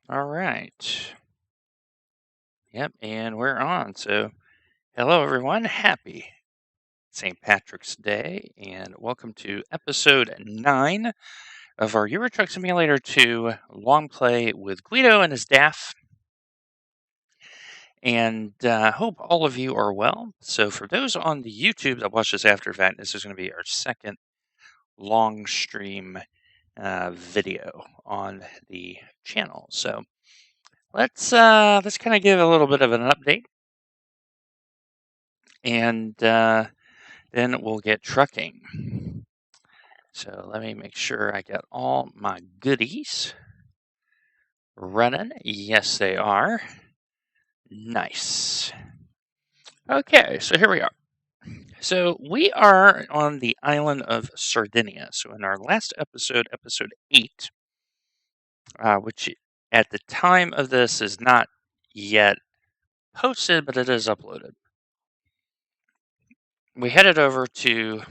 All right. Yep, and we're on. So, hello everyone. Happy St. Patrick's Day, and welcome to episode 9 of our Euro Truck Simulator 2 Longplay with Guido and his DAF. And hope all of you are well. So, for those on the YouTube that watch this after fact, this is going to be our second long stream video on the channel. So, let's kind of give a little bit of an update, and then we'll get trucking. So let me make sure I got all my goodies running. Yes, they are. Nice. Okay, so here we are. So we are on the island of Sardinia. So in our last episode, episode 8, which at the time of this is not yet posted, but it is uploaded, we headed over to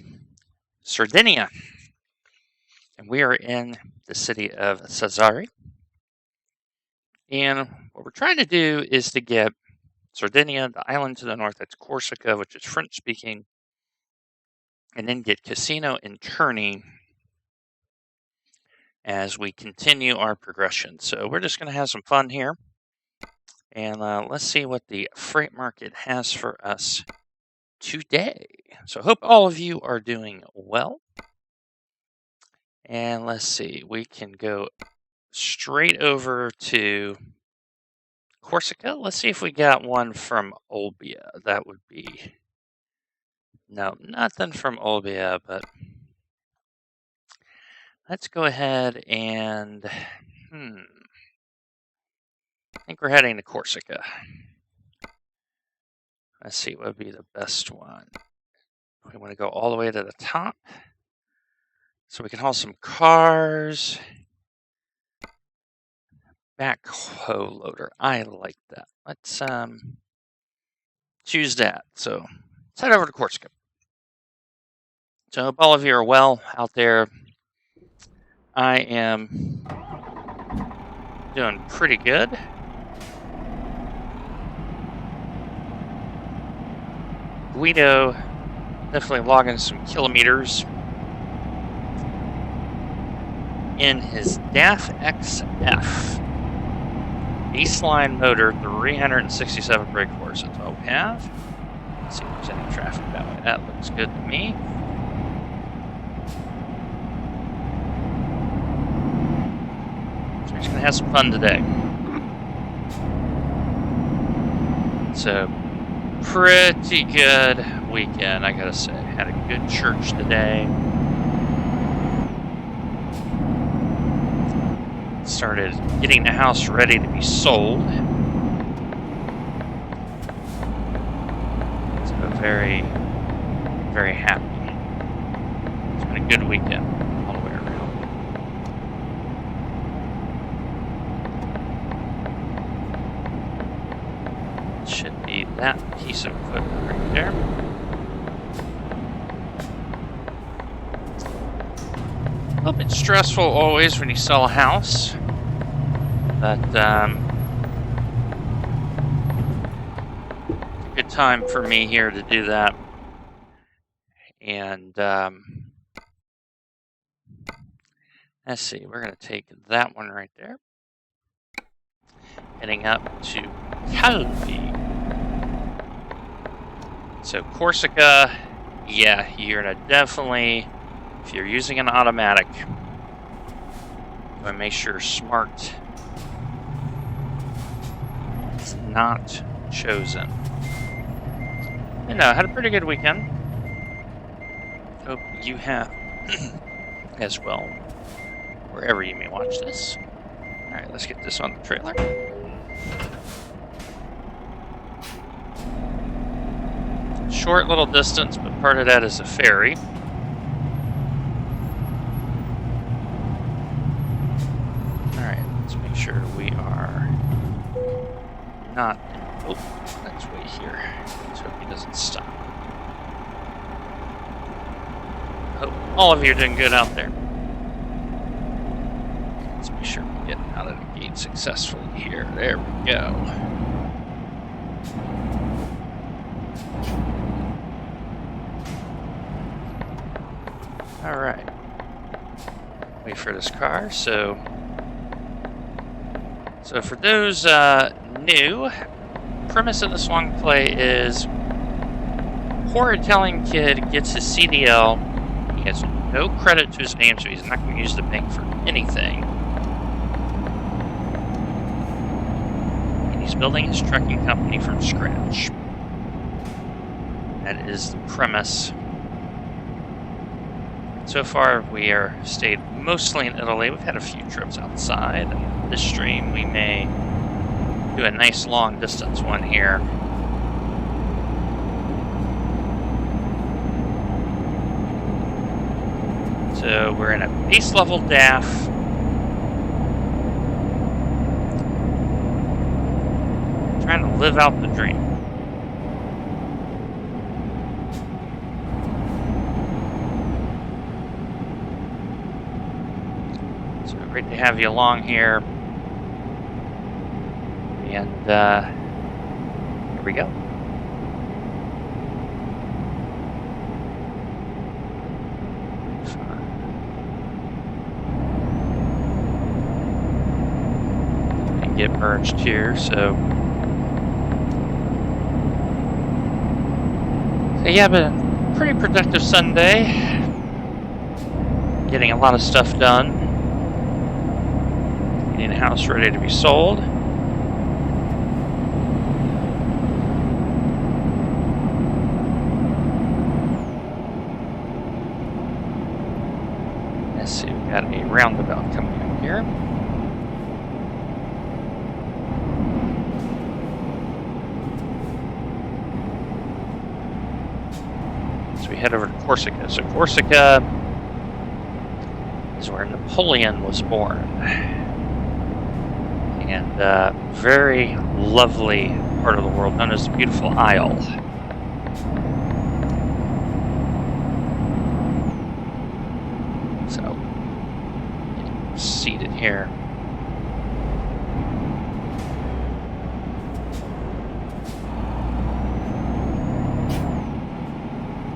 Sardinia, and we are in the city of Sassari. And what we're trying to do is to get Sardinia, the island to the north, that's Corsica, which is French-speaking, and then get Casino and Terni as we continue our progression. So we're just going to have some fun here, and let's see what the freight market has for us today. So I hope all of you are doing well. And let's see, we can go straight over to Corsica. Let's see if we got one from Olbia. That would be... No, nothing from Olbia, but let's go ahead and... I think we're heading to Corsica. Let's see what would be the best one. We want to go all the way to the top, so we can haul some cars. Backhoe loader. I like that. Let's choose that. So let's head over to Corsica. So I hope all of you are well out there. I am doing pretty good. Guido definitely logging some kilometers in his DAF XF. Baseline motor, 367 brake force. That's all we have. Let's see if there's any traffic that way. That looks good to me. So we're just going to have some fun today. So, pretty good weekend, I gotta say. Had a good church today. Started getting the house ready to be sold. So very, very happy. It's been a good weekend all the way around. Should be that piece of equipment right there. A little bit stressful always when you sell a house, but a good time for me here to do that. And let's see, we're going to take that one right there. Heading up to Calvi. So Corsica, yeah, you're going to definitely... If you're using an automatic, you want to make sure Smart is not chosen. And I had a pretty good weekend. Hope you have as well, wherever you may watch this. Alright, let's get this on the trailer. Short little distance, but part of that is a ferry. Make sure we are not... Oh, let's wait here. Let's hope he doesn't stop. Hope all of you are doing good out there. Let's Make sure we get out of the gate successfully here. There we go. All right. Wait for this car. So for those new, premise of this long play is poor Italian kid gets his CDL. He has no credit to his name, so he's not going to use the bank for anything. And he's building his trucking company from scratch. That is the premise. So far, we are stayed mostly in Italy. We've had a few trips outside. And this stream, we may do a nice long distance one here. So we're in a base level DAF. Trying to live out the dream. So great to have you along here. And here we go. Get merged here, so yeah, but a pretty productive Sunday. Getting a lot of stuff done. Getting the house ready to be sold. Let's see, we've got a roundabout coming in here. We head over to Corsica. So Corsica is where Napoleon was born. And very lovely part of the world known as the Beautiful Isle. So, getting seated here.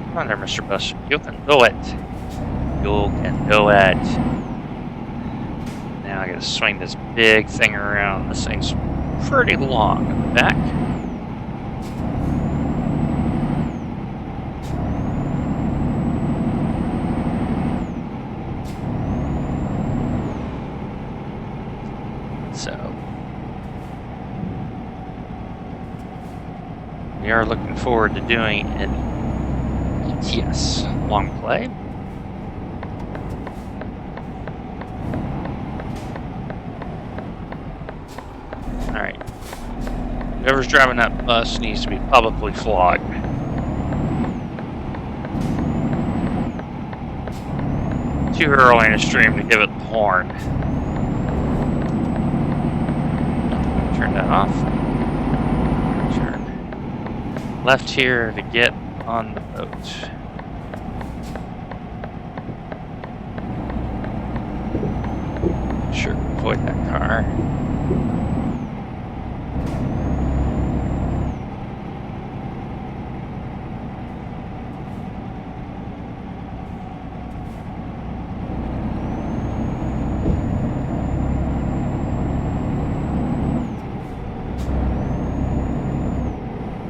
Come on there, Mr. Bush. You can do it. You can do it. Now I gotta swing this big thing around. This thing's pretty long in the back. So we are looking forward to doing an ETS Longplay. Alright. Whoever's driving that bus needs to be publicly flogged. Too early in the stream to give it the horn. Turn that off. Turn left here to get on the boat. Sure, avoid that car.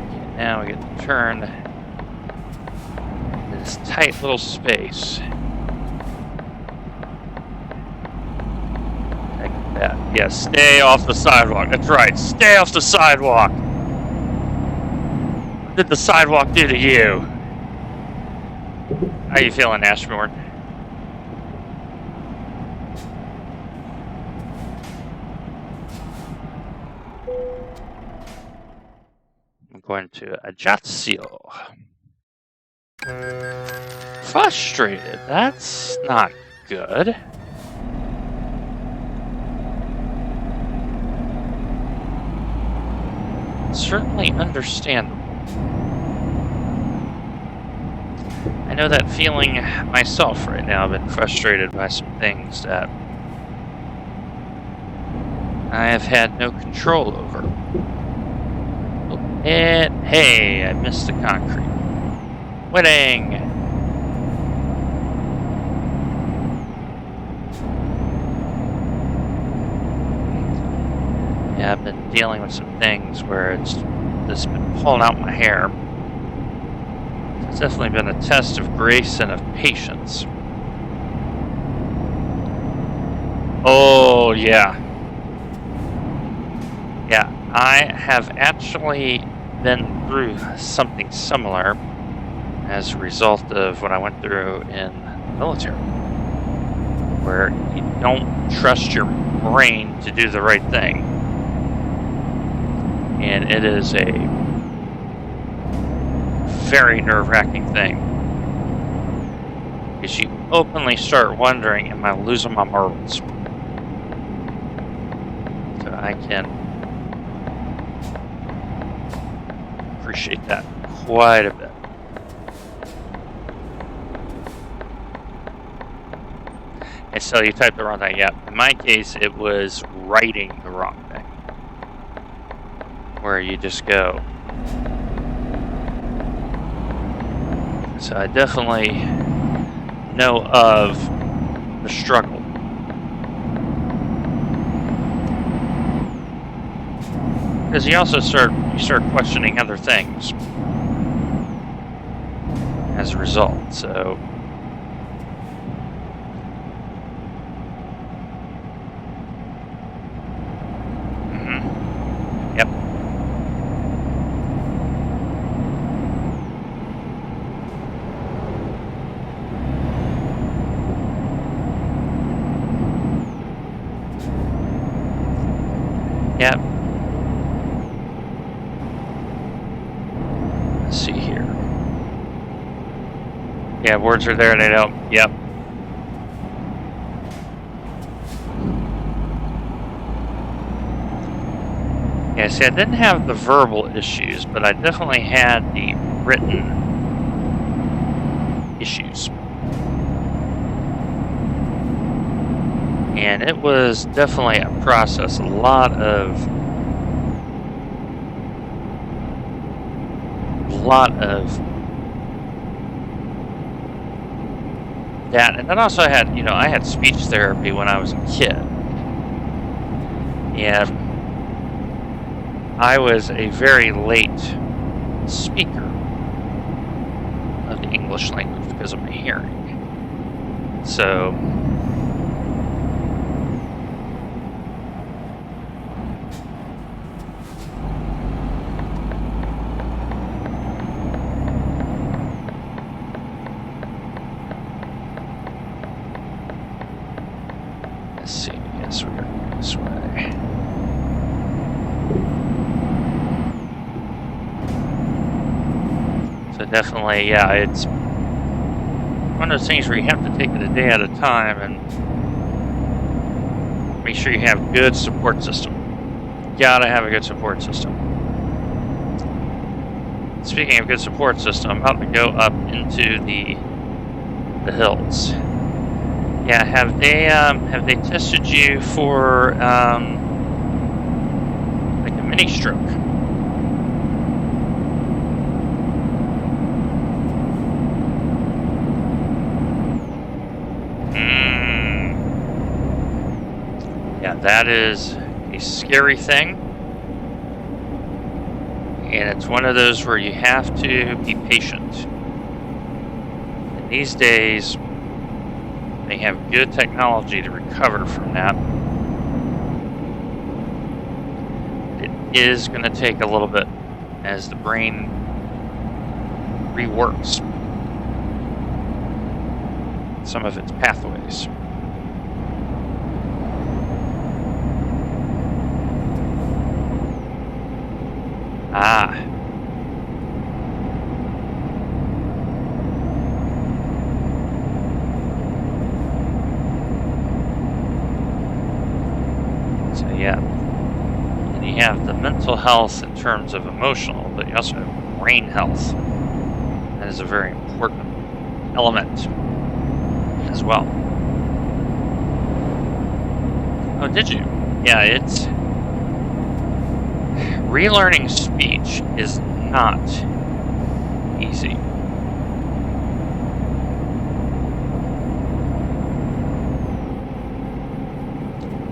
Okay, now we get to turn this tight little space. Yeah, stay off the sidewalk. That's right, stay off the sidewalk. What did the sidewalk do to you? How you feeling, Ashmore? I'm going to Ajaccio. Frustrated. That's not good. Certainly understandable. I know that feeling myself right now. I've been frustrated by some things that I have had no control over. And hey, I missed the concrete. Winning! Yeah, I've been dealing with some things where it's been pulling out my hair. It's definitely been a test of grace and of patience. Oh, yeah. Yeah, I have actually been through something similar as a result of what I went through in the military, where you don't trust your brain to do the right thing. And it is a very nerve-wracking thing, because you openly start wondering, am I losing my marbles? So I can appreciate that quite a bit. And so you typed the wrong thing. Yeah, in my case, it was writing the wrong thing, where you just go. So I definitely know of the struggle. Because you also start questioning other things as a result. So yep. Yep. Let's see here. Yeah, words are there, they don't. Yep. Yeah, see, I didn't have the verbal issues, but I definitely had the written issues. And it was definitely a process, a lot of that. And then also I had, I had speech therapy when I was a kid. And I was a very late speaker of the English language because of my hearing. So let's see, yes, we're going this way. So definitely, yeah, it's one of those things where you have to take it a day at a time and make sure you have a good support system. You gotta have a good support system. Speaking of good support system, I'm about to go up into the hills. Yeah, have they tested you for like a mini stroke? Yeah, that is a scary thing. And it's one of those where you have to be patient. And these days, they have good technology to recover from that. It is going to take a little bit as the brain reworks some of its pathways. So yeah, and you have the mental health in terms of emotional, but you also have brain health. That is a very important element as well. Oh, did you? Yeah, it's relearning speech is not easy.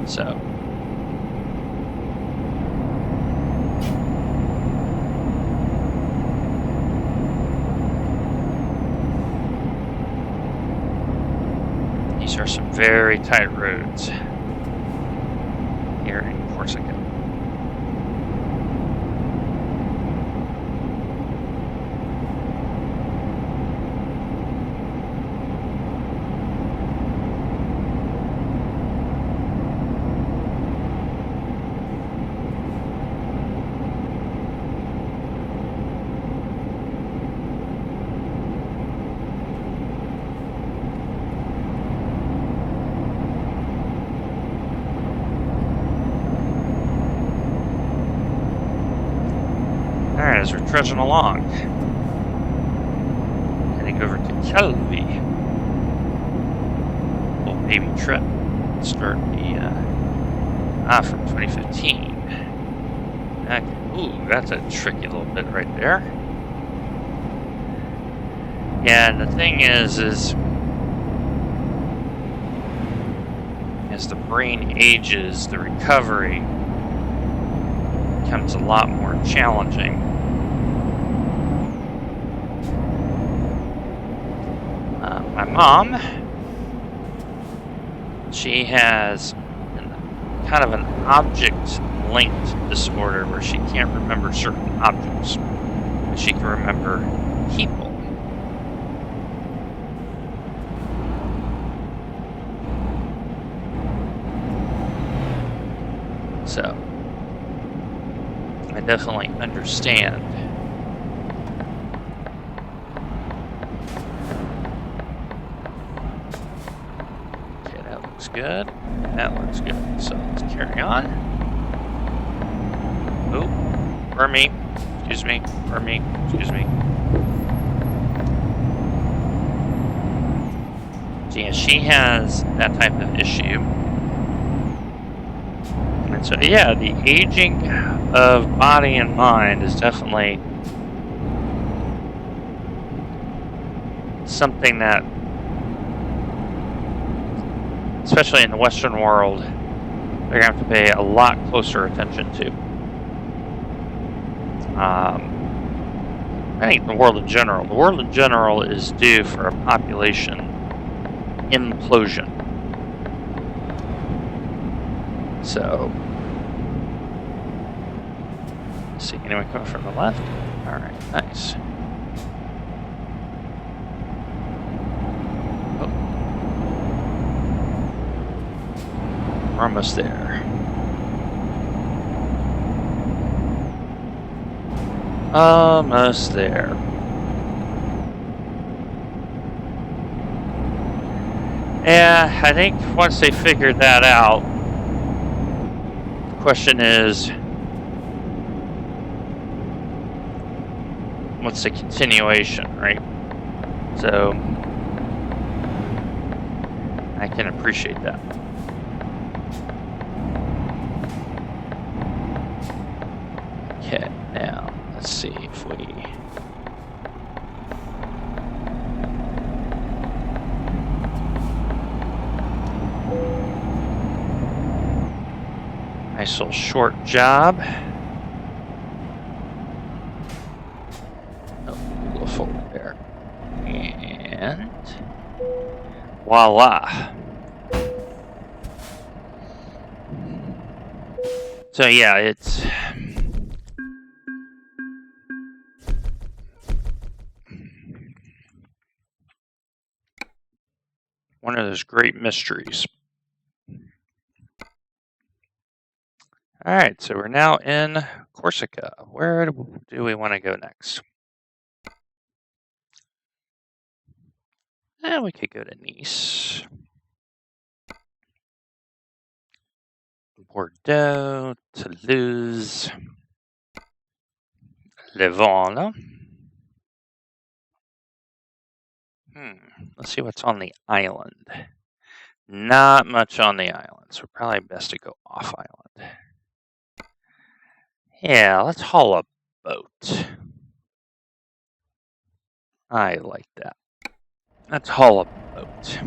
So, these are some very tight roads here in Corsica. Alright, as we're trudging along, heading over to Calvi. Little baby trip. Start the, from 2015. Okay. Ooh, that's a tricky little bit right there. Yeah, and the thing is as the brain ages, the recovery becomes a lot more challenging. My mom, she has kind of an object-linked disorder where she can't remember certain objects, but she can remember people. So, I definitely understand. Okay, that looks good. That looks good. So let's carry on. Oh, for me. Excuse me. For me. Excuse me. So yeah, she has that type of issue. And so yeah, the aging of body and mind is definitely something that, especially in the Western world, they're going to have to pay a lot closer attention to. I think the world in general. The world in general is due for a population implosion. So, let's see, anyone coming from the left? All right, nice. Oh. We're almost there. Almost there. Yeah, I think once they figured that out, the question is, what's the continuation, right? So, I can appreciate that. Okay, now, let's see if we... Nice little short job. Oh, a little forward there. And... voila. So yeah, it's... one of those great mysteries. All right, so we're now in Corsica. Where do we want to go next? We could go to Nice, Bordeaux, Toulouse, Lavon. Let's see what's on the island. Not much on the island, so probably best to go off island. Yeah, let's haul a boat. I like that. Let's haul a boat.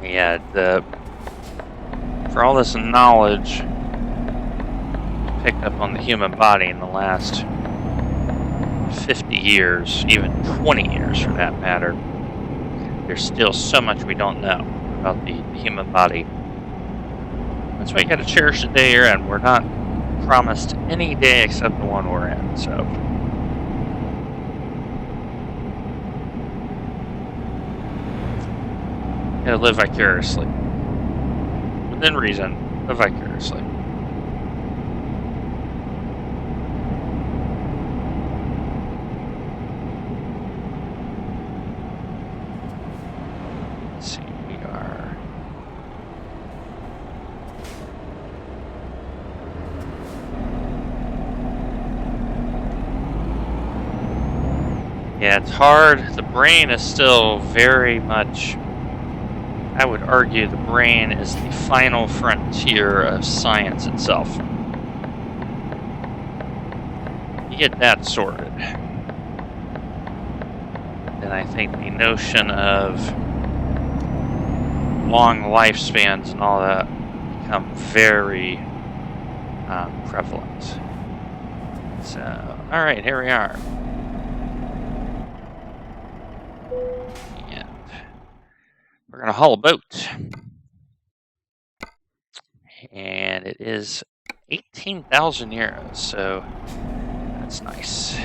Yeah, for all this knowledge picked up on the human body in the last 50 years, even 20 years for that matter, there's still so much we don't know about the human body. That's why you gotta cherish the day you're in. We're not promised any day except the one we're in, so. Gotta live vicariously. Within reason, live vicariously. Let's see, we are... Yeah, it's hard. The brain is still very much... I would argue the brain is the final frontier of science itself. You get that sorted, then I think the notion of long lifespans and all that become very prevalent. So, alright, here we are. And we're going to haul a boat. And it is 18,000 euros, so that's nice.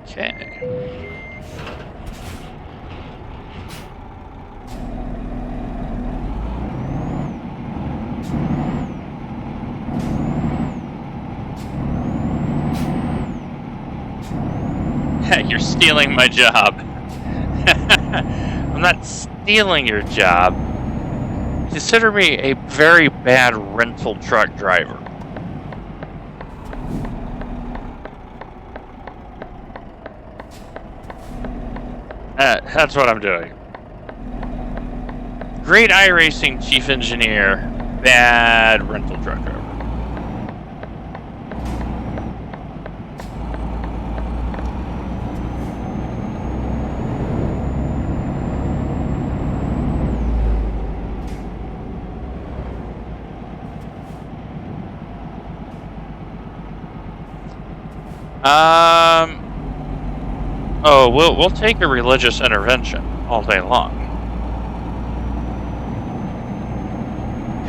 Okay. You're stealing my job. I'm not stealing your job. Consider me a very bad rental truck driver. That's what I'm doing. Great iRacing chief engineer, bad rental truck driver. Oh, we'll take a religious intervention all day long.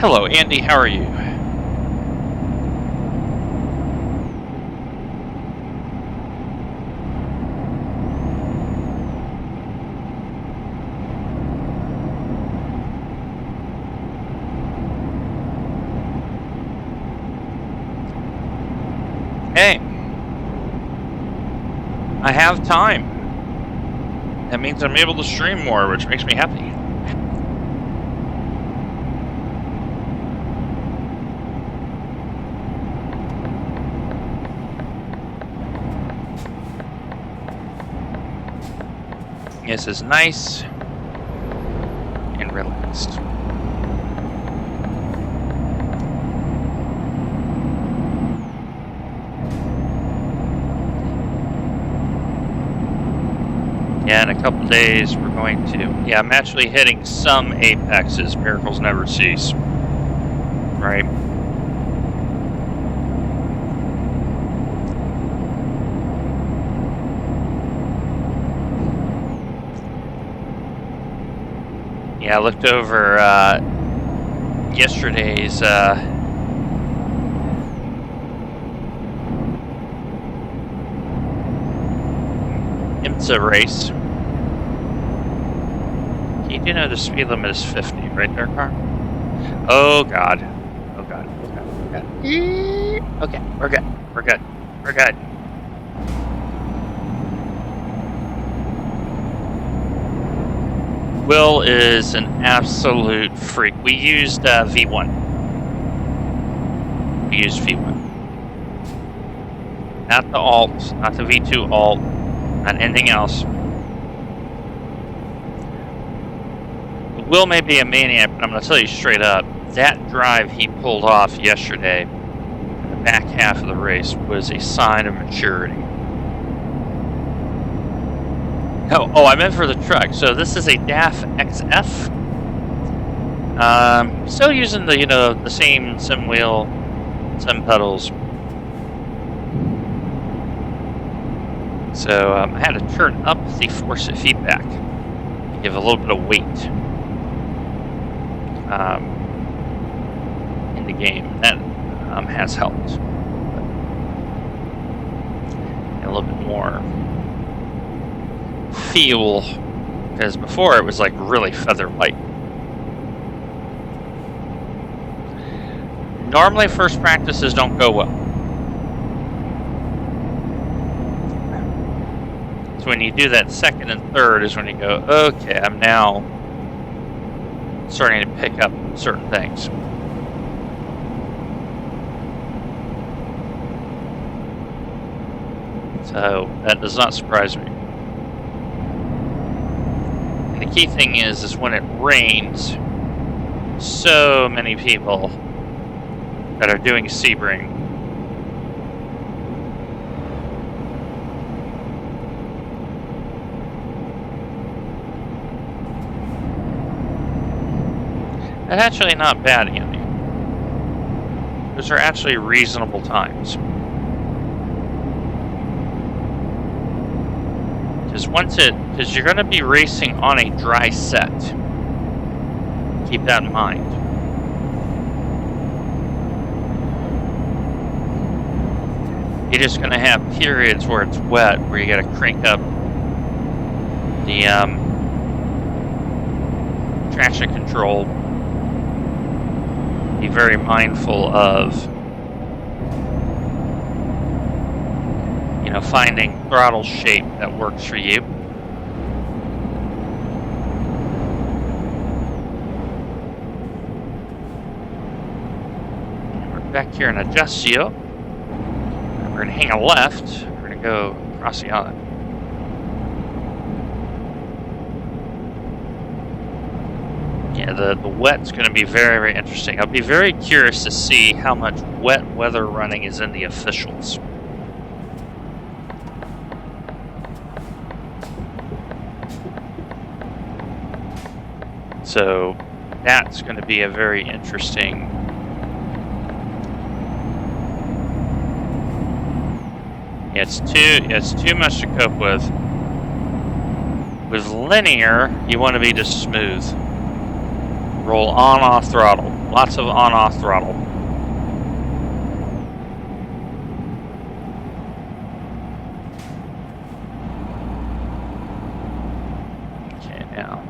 Hello, Andy. How are you? Hey. I have time. That means I'm able to stream more, which makes me happy. This is nice and relaxed. Yeah, in a couple days we're going to... Yeah, I'm actually hitting some apexes. Miracles never cease. Right? Yeah, I looked over yesterday's Monza race. You do know the speed limit is 50, right there, car? Oh God. Oh God. Oh God. Oh God. Okay, we're good. We're good. We're good. Will is an absolute freak. We used V1. We used V1. Not the alt, not the V2 alt, not anything else. Will may be a maniac, but I'm going to tell you straight up, that drive he pulled off yesterday, in the back half of the race, was a sign of maturity. Oh, I meant for the truck. So this is a DAF XF. Still using the, the same sim wheel, sim pedals. So I had to turn up the force of feedback, give a little bit of weight in the game. That has helped. And a little bit more feel, because before it was like really feather light. Normally first practices don't go well. So when you do that second and third is when you go, okay, I'm now starting to pick up certain things. So that does not surprise me. And the key thing is when it rains, so many people that are doing Sebring that's actually not bad, Andy. Those are actually reasonable times. Because you're going to be racing on a dry set. Keep that in mind. You're just going to have periods where it's wet, where you got to crank up the traction control. Be very mindful of, finding throttle shape that works for you. We're back here in Adjustio. We're going to hang a left. We're going to go across the island. Yeah, the wet's going to be very, very interesting. I'll be very curious to see how much wet weather running is in the officials. So that's going to be a very interesting. It's too much to cope with. With linear, you want to be just smooth. Roll on-off throttle. Lots of on-off throttle. Okay, now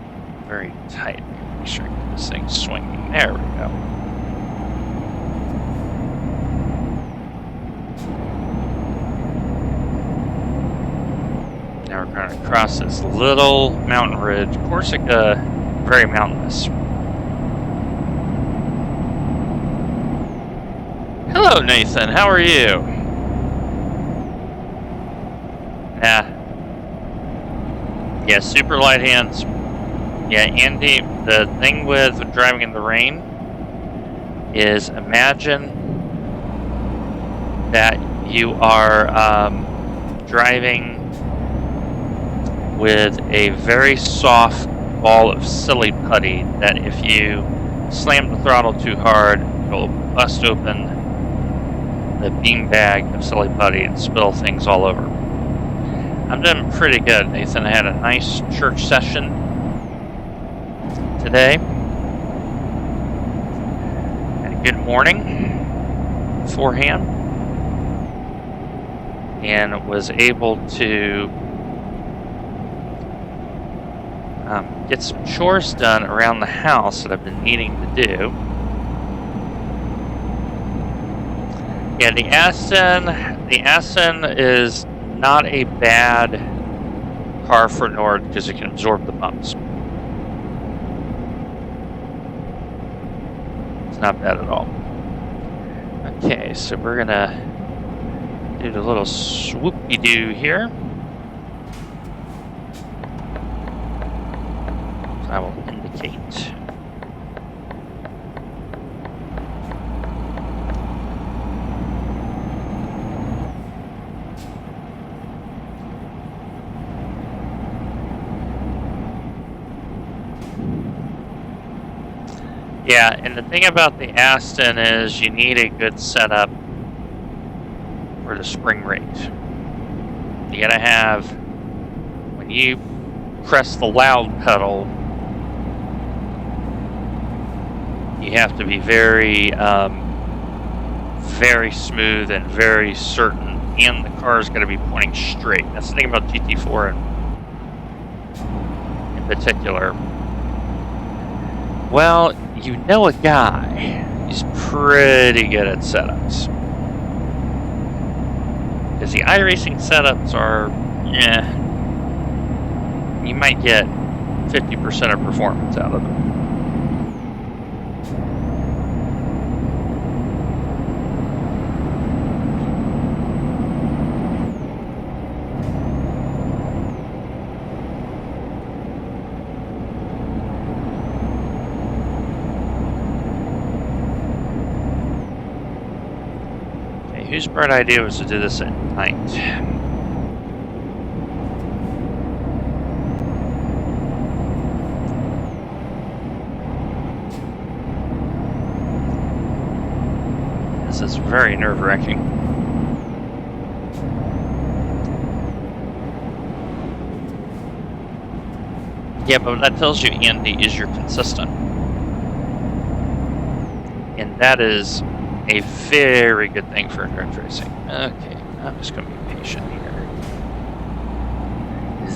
very tight. Make sure I get this thing swinging. There we go. Now we're going to cross this little mountain ridge. Corsica, very mountainous. Hello, Nathan. How are you? Yeah, super light hands. Yeah, Andy, the thing with driving in the rain is imagine that you are driving with a very soft ball of silly putty that if you slam the throttle too hard, it'll bust open the beanbag of silly putty and spill things all over. I'm doing pretty good, Nathan. I had a nice church session today. Had a good morning beforehand, and was able to get some chores done around the house that I've been needing to do. Yeah, the Aston is not a bad car for Nord because it can absorb the bumps. It's not bad at all. Okay, so we're gonna do the little swoopy-doo here. So I will indicate. Yeah, and the thing about the Aston is you need a good setup for the spring rate. You gotta have, when you press the loud pedal, you have to be very, very smooth and very certain, and the car's gotta be pointing straight. That's the thing about GT4 in particular. Well, you know a guy. He's pretty good at setups. Because the iRacing setups are, you might get 50% of performance out of them. Whose bright idea was to do this at night? This is very nerve-wracking. Yeah, but that tells you Andy is your consistent. And that is a very good thing for endurance racing. Okay, I'm just going to be patient here.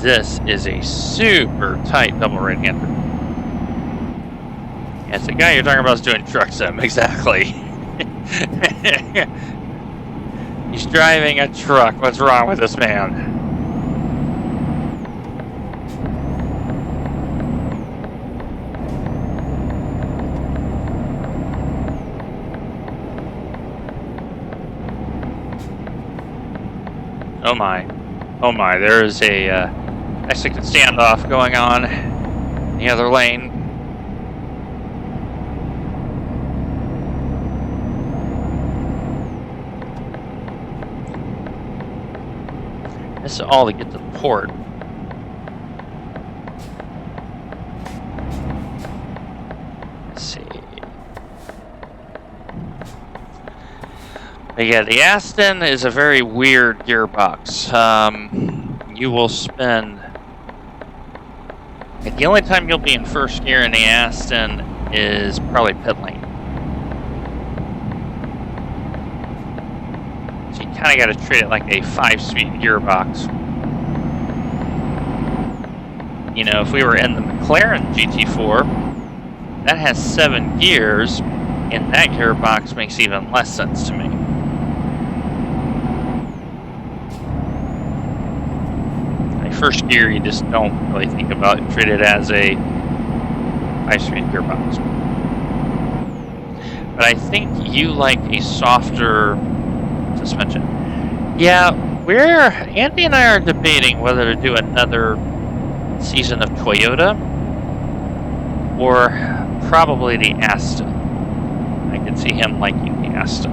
This is a super tight double right-hander. Yeah, it's the guy you're talking about is doing truck sim, exactly. He's driving a truck. What's wrong with this man? Oh my, there is a Mexican standoff going on in the other lane. This is all to get to the port. Let's see. But yeah, the Aston is a very weird gearbox. You will spend... the only time you'll be in first gear in the Aston is probably pit lane. So you kind of got to treat it like a 5-speed gearbox. You know, if we were in the McLaren GT4, that has 7 gears, and that gearbox makes even less sense to me. First gear, you just don't really think about it, treat it as a 5-speed gearbox. But I think you like a softer suspension. Yeah, Andy and I are debating whether to do another season of Toyota or probably the Aston. I could see him liking the Aston.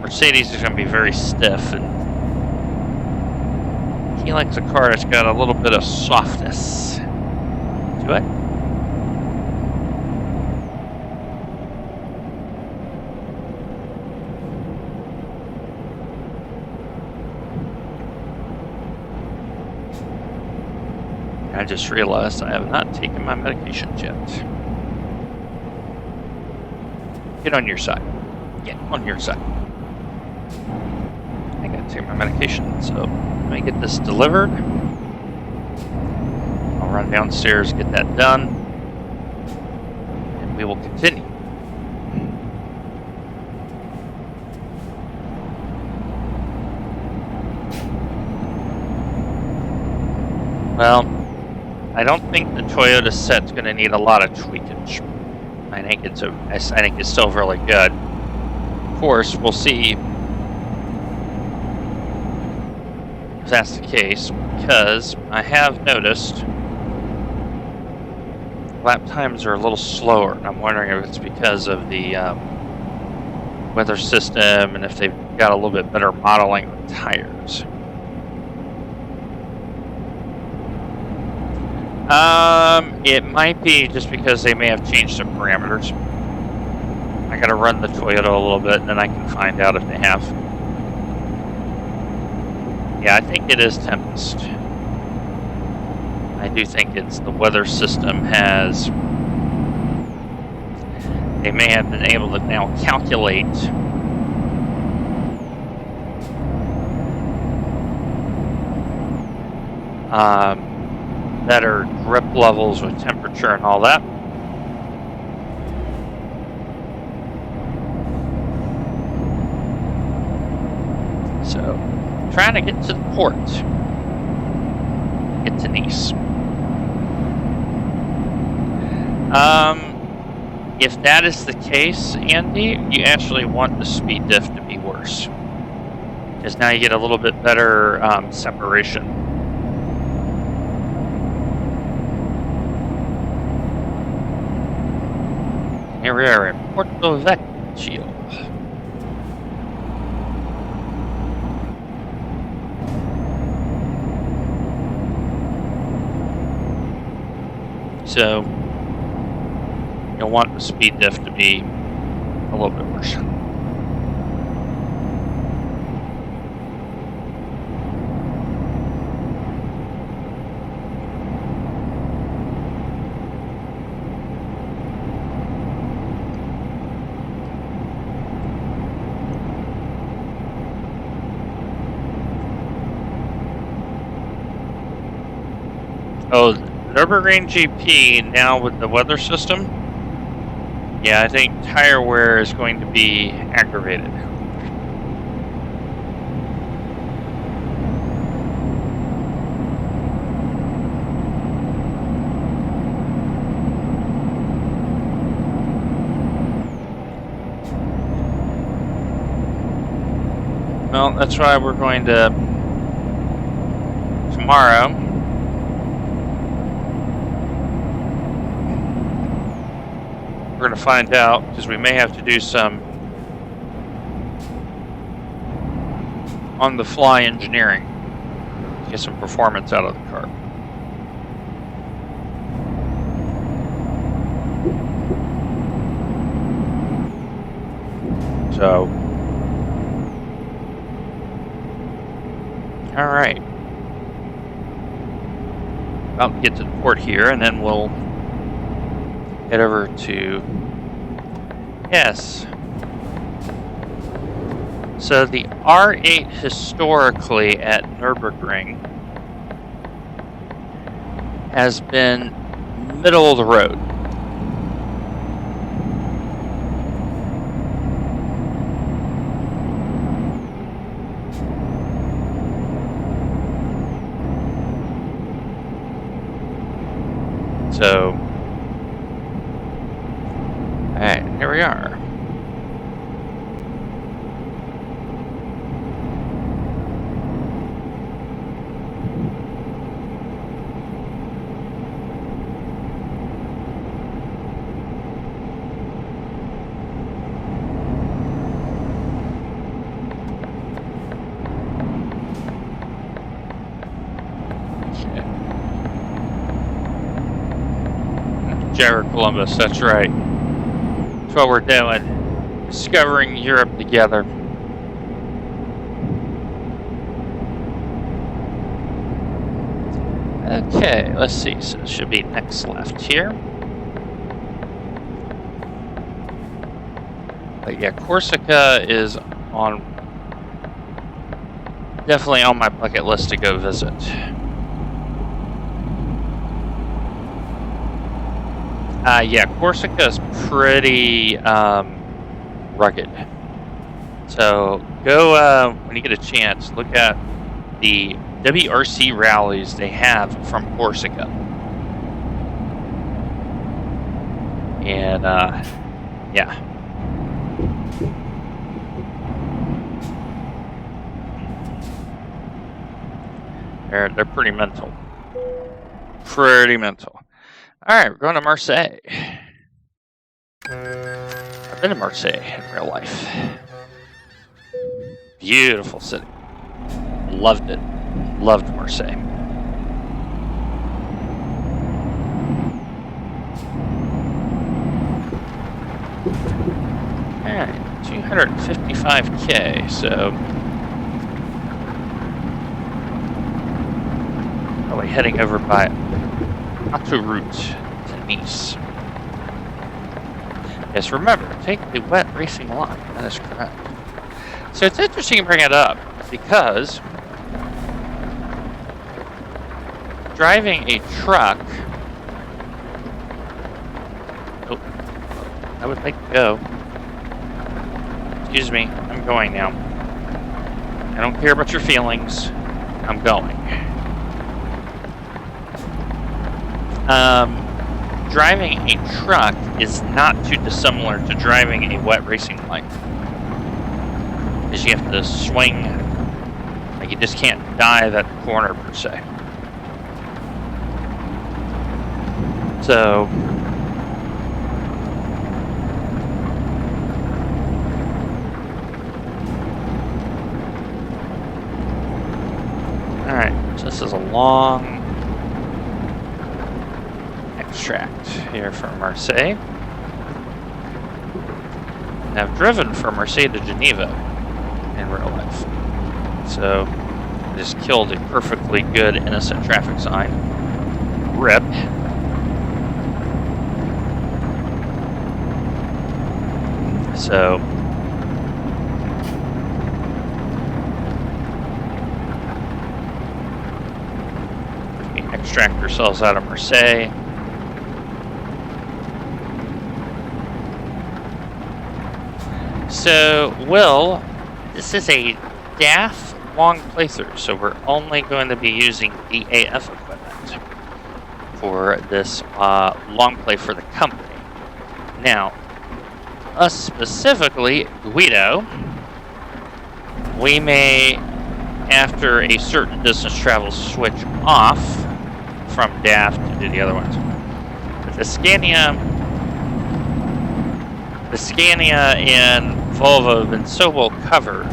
Mercedes is going to be very stiff, and he likes a car that's got a little bit of softness to it. I just realized I have not taken my medications yet. Get on your side. Get on your side. I gotta take my medication, so let me get this delivered. All run downstairs, get that done, and we will continue. Well, I don't think the Toyota set's going to need a lot of tweakage. I think it's still really good. Of course, we'll see if that's the case, because I have noticed lap times are a little slower, and I'm wondering if it's because of the weather system and if they've got a little bit better modeling with tires. It might be just because they may have changed some parameters. I gotta run the Toyota a little bit, and then I can find out if they have. Yeah, I think it is Tempest. I do think it's the weather system has... They may have been able to now calculate better grip levels with temperature and all that. So, trying to get to the port. Get to Nice. If that is the case, Andy, you actually want the speed diff to be worse. Because now you get a little bit better separation. Here we are in Porto Vecchio. So, you'll want the speed diff to be a little bit worse. Oh, Nürburgring GP now with the weather system. Yeah, I think tire wear is going to be aggravated. Well, that's why we're going to tomorrow. We're going to find out, because we may have to do some on-the-fly engineering to get some performance out of the car. So, all right. About to get to the port here, and then we'll head over to, yes. So the R8 historically at Nürburgring has been middle of the road. So, alright, here we are. Jared Columbus, that's right. That's what we're doing. Discovering Europe together. Okay, let's see. So it should be next left here. But yeah, Corsica is on, definitely on my bucket list to go visit. Yeah, Corsica is pretty rugged. So go when you get a chance, look at the WRC rallies they have from Corsica. And yeah. They're pretty mental. Pretty mental. Alright, we're going to Marseille. I've been to Marseille in real life. Beautiful city. Loved it. Loved Marseille. Alright, 255K, so probably heading over by autoroute to Nice. Yes, remember, take the wet racing line. That is correct. So it's interesting you bring it up because driving a truck. Oh, I would like to go. Excuse me, I'm going now. I don't care about your feelings. I'm going. Driving a truck is not too dissimilar to driving a wet racing line. Because you have to swing, like you just can't dive at the corner per se. So, alright, so this is a long extract here from Marseille. And I've driven from Marseille to Geneva in real life. So I just killed a perfectly good innocent traffic sign. RIP. So we extract ourselves out of Marseille. So, Will, this is a DAF long playthrough, so we're only going to be using DAF equipment for this long play for the company. Now, us specifically, Guido, we may, after a certain distance travel, switch off from DAF to do the other ones. But the Scania and Volvo have been so well covered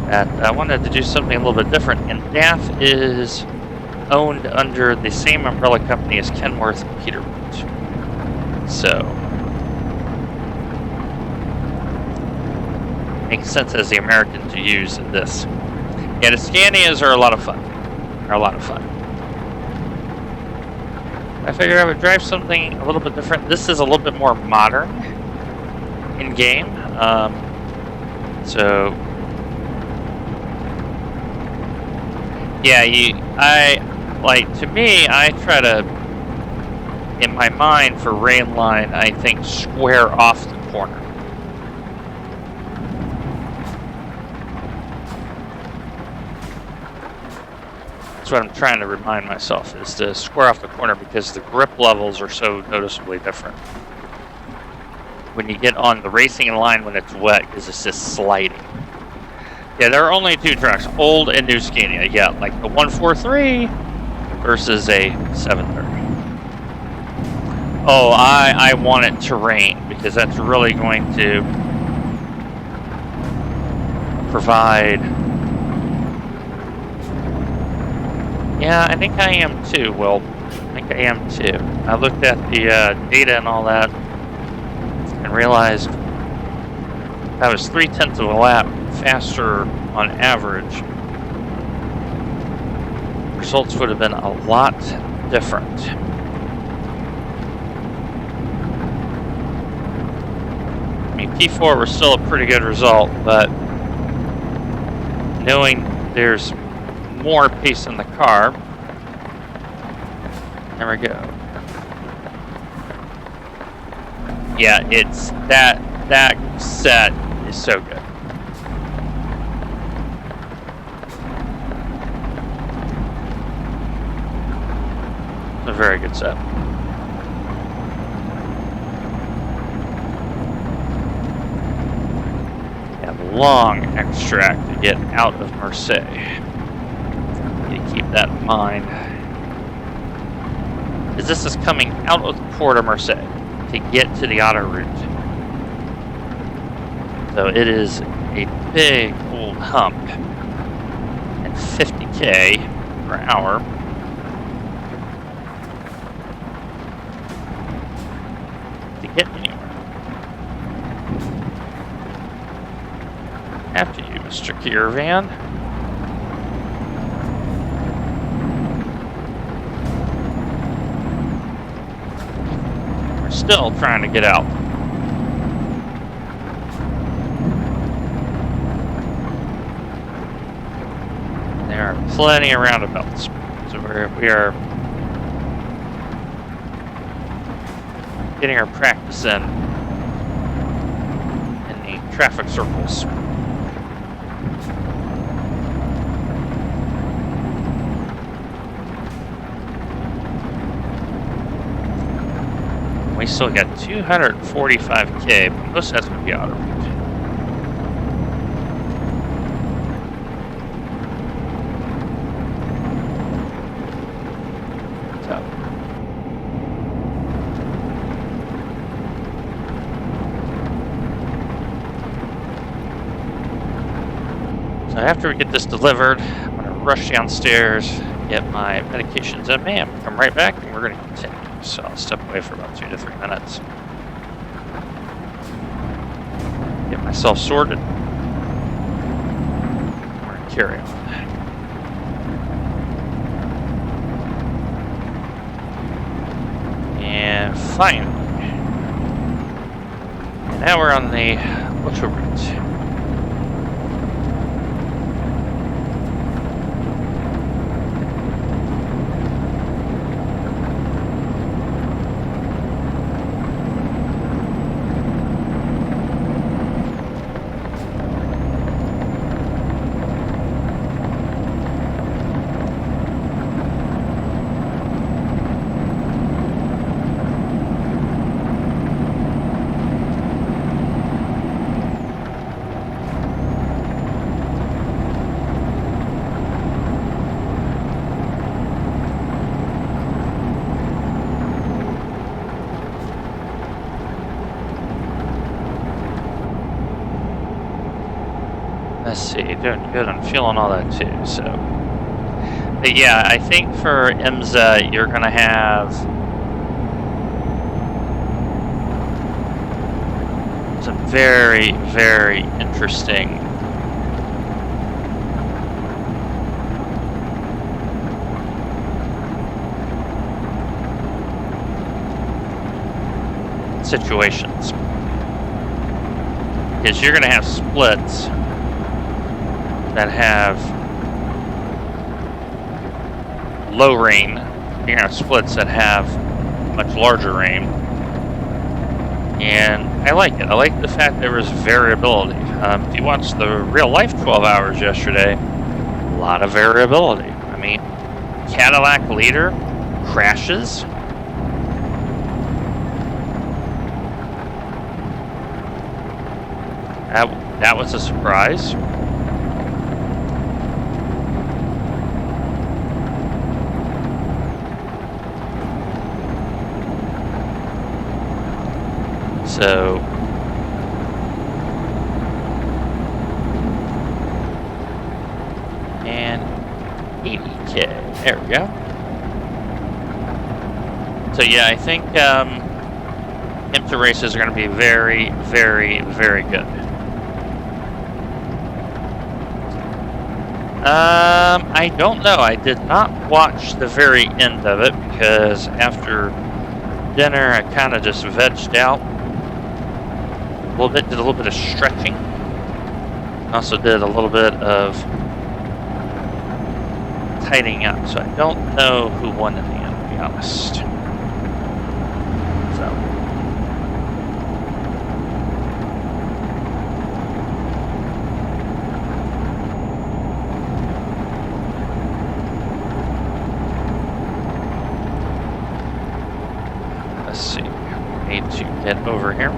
that I wanted to do something a little bit different, and DAF is owned under the same umbrella company as Kenworth and Peterbilt. So, makes sense as the American to use in this. Yeah, the Scanias are a lot of fun. I figured I would drive something a little bit different. This is a little bit more modern in game. So yeah, to me, I try to, in my mind for rain line, I think square off the corner. That's what I'm trying to remind myself, is to square off the corner, because the grip levels are so noticeably different when you get on the racing line when it's wet, because it's just sliding. Yeah, there are only two trucks, old and new Scania. Yeah, like the 143 versus a 730. Oh, I want it to rain, because that's really going to provide. Yeah, I think I am too, Will. I think I am too. I looked at the data and all that and realized I was 0.3 of a lap faster on average. Results would have been a lot different. I mean, P4 was still a pretty good result, but knowing there's more pace in the car. There we go. Yeah, it's that set is so good. It's a very good set. Long extract to get out of Marseille. You keep that in mind. Because this is coming out of the port of Marseille to get to the auto route. So it is a big old hump at 50k per hour. To get anywhere. After you, Mr. Caravan. We're still trying to get out. There are plenty of roundabouts, so we are getting our practice in the traffic circles. We still got 245k, but most of that's going to be auto route. So after we get this delivered, I'm going to rush downstairs, get my medications in me, and come right back, and we're going to continue. So I'll step away for about 2 to 3 minutes. Get myself sorted. We're going to carry on. And finally, and now we're on the auto route. Let's see, doing good. I'm feeling all that too. So, but yeah, I think for IMSA, you're going to have some very, very interesting situations. Because you're going to have splits that have low rain. You're going to have splits that have much larger rain. And I like it. I like the fact there was variability. If you watched the real life 12 hours yesterday, a lot of variability. I mean, Cadillac leader crashes. That was a surprise. So, and 80k, there we go. So yeah, I think IMSA races are going to be very, very, very good. I don't know. I did not watch the very end of it because after dinner I kind of just vegged out. Did a little bit of stretching. Also did a little bit of tidying up. So I don't know who won in the end, to be honest. So head over here.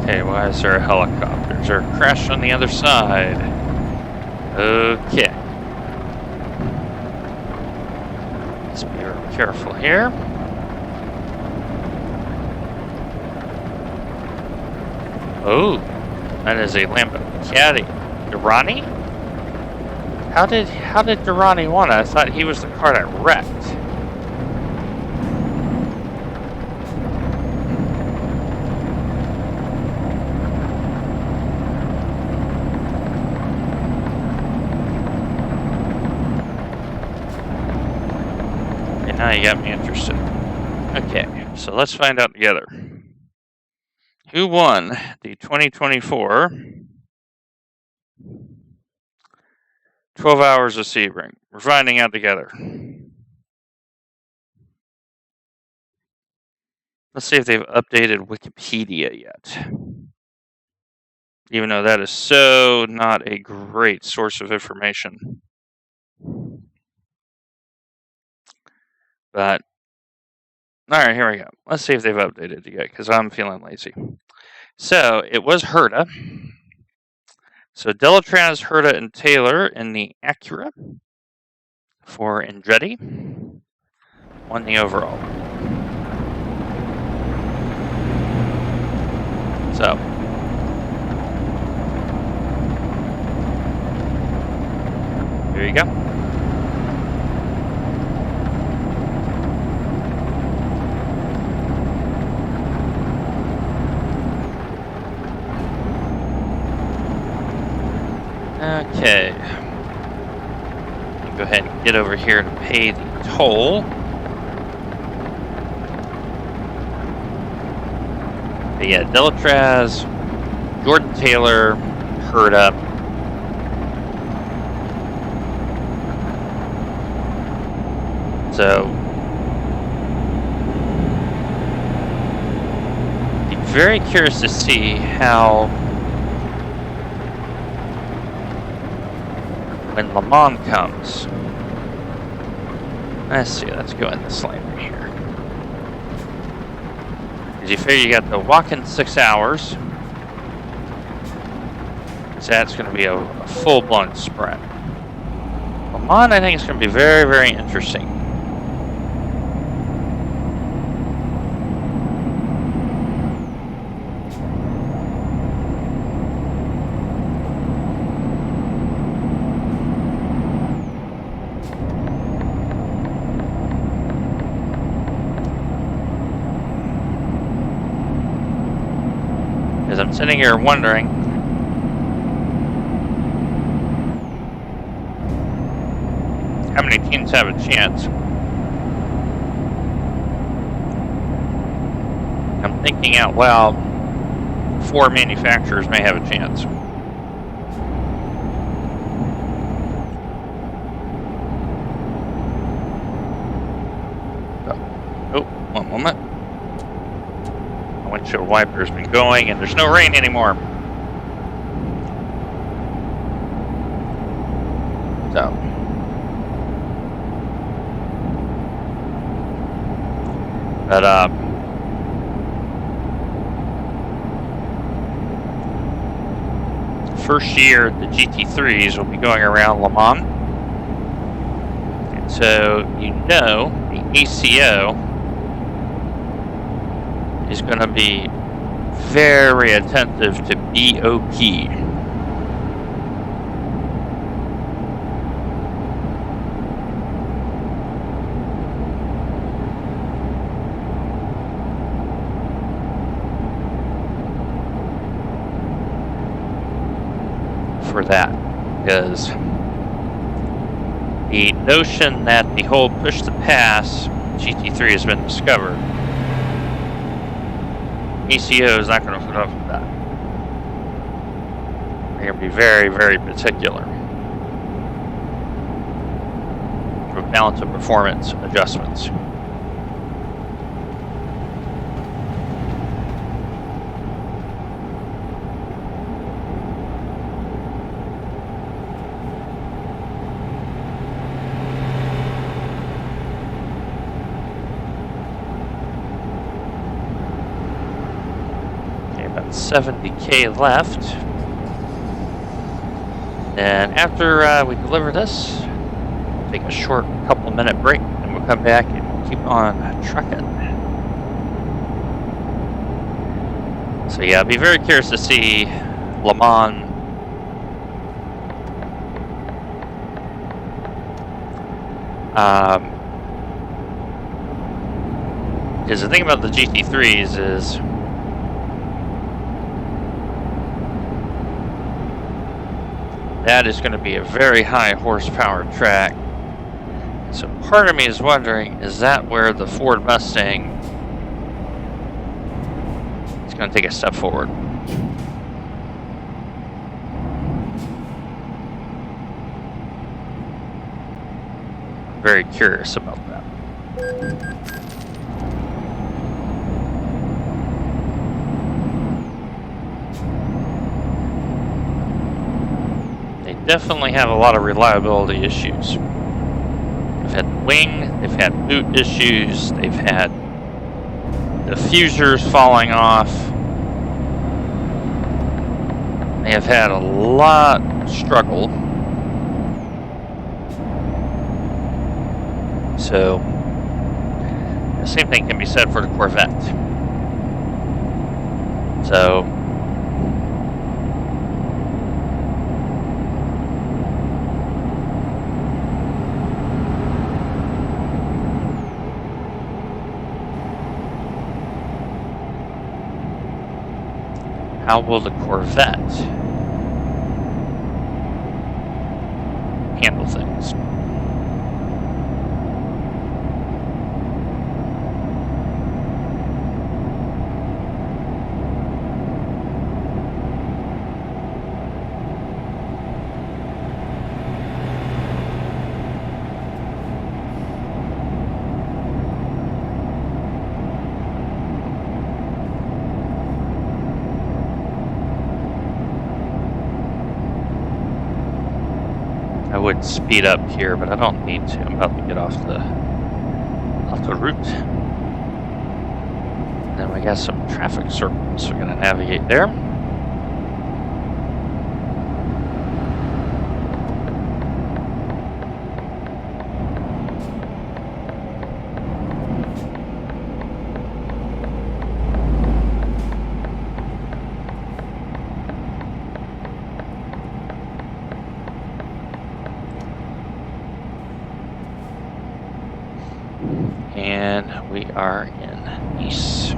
Okay, why is there a helicopter? Is there a crash on the other side? Okay. Let's be real careful here. Oh, that is a Lamborghini. Durrani? How did Durrani want it? I thought he was the car that wrecked. Now you got me interested. Okay, so let's find out together. Who won the 2024 12 Hours of Sebring? We're finding out together. Let's see if they've updated Wikipedia yet. Even though that is so not a great source of information. But, alright, here we go. Let's see if they've updated it yet, because I'm feeling lazy. So, it was Herta. So, Delatraz, Herta, and Taylor in the Acura for Andretti won the overall. So, there you go. Okay. Go ahead and get over here to pay the toll. But yeah, Delatraz, Jordan Taylor, Herta. So, be very curious to see how, when Le Mans comes. Let's see, let's go in this lane right here. Because you figure you got the walk-in 6 hours. So that's going to be a full-blown sprint. Le Mans, I think, is going to be very, very interesting. I'm sitting here wondering how many teams have a chance. I'm thinking out loud, 4 manufacturers may have a chance. Oh, one moment. Windshield wiper's been going, and there's no rain anymore. So, but first year the GT3s will be going around Le Mans, and so the ACO is going to be very attentive to BOP. For that, because the notion that the whole push to pass GT3 has been discovered, ECO is not going to put up with that. They're going to be very, very particular for balance of performance adjustments. 70K left. And after we deliver this, we'll take a short couple-minute break, and we'll come back and we'll keep on trucking. So yeah, I'd be very curious to see Le Mans. Because the thing about the GT3s is that is going to be a very high horsepower track. So part of me is wondering, is that where the Ford Mustang is going to take a step forward? I'm very curious about that. They definitely have a lot of reliability issues. They've had wing, they've had boot issues, they've had diffusers falling off. They have had a lot of struggle. So, the same thing can be said for the Corvette. So, how will the Corvette handle things? I would speed up here, but I don't need to. I'm about to get off the route. And then we got some traffic circles we're going to navigate there. And we are in Nice.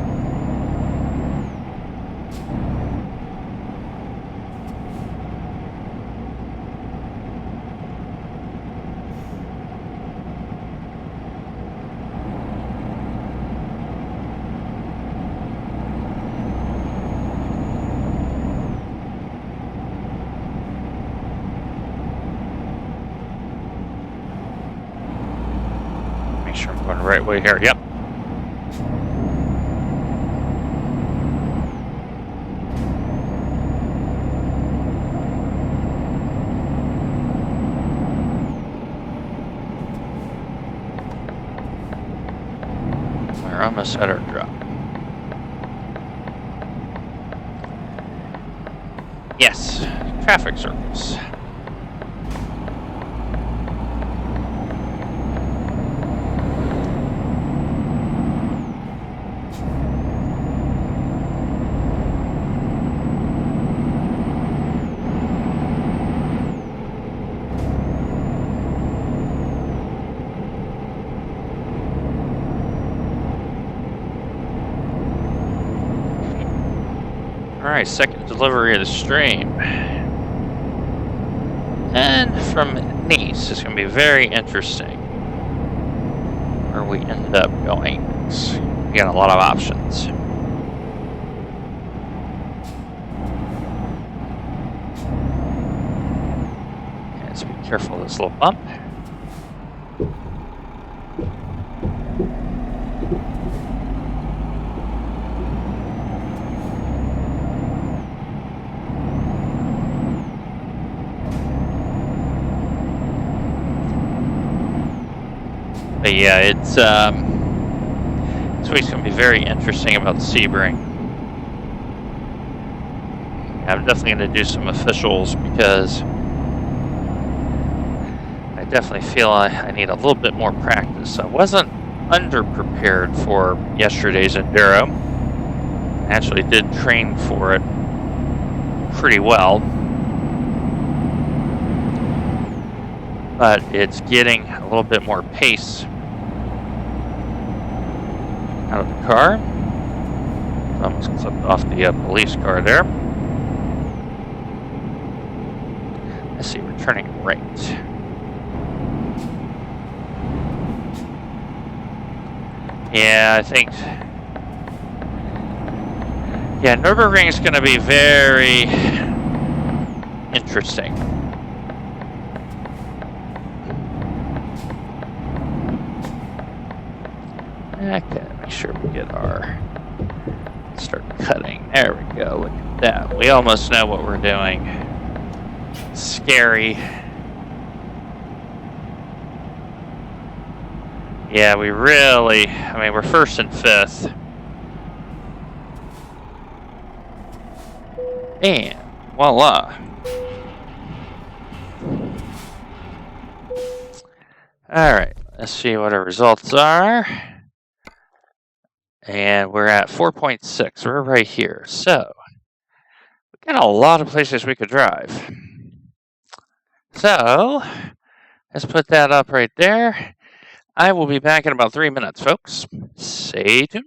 Make sure I'm going the right way here. Yep. We're almost at our drop. Yes, traffic circles. Alright, second delivery of the stream. And from Nice, it's going to be very interesting where we ended up going. We got a lot of options. Let's be careful of this little bump. But yeah, it's this week's gonna be very interesting about the Sebring. I'm definitely going to do some officials because I definitely feel I need a little bit more practice. I wasn't underprepared for yesterday's enduro. I actually did train for it pretty well, but it's getting a little bit more pace out of the car. Almost clipped off the police car there. Let's see, we're turning right. Yeah, I think. Yeah, Nürburgring is going to be very interesting. Okay, make sure we get our. Start cutting. There we go. Look at that. We almost know what we're doing. Scary. Yeah, we really. I mean, we're first and fifth. And voila. Alright, let's see what our results are. And we're at 4.6. We're right here. So, we got a lot of places we could drive. So, let's put that up right there. I will be back in about 3 minutes, folks. Stay tuned.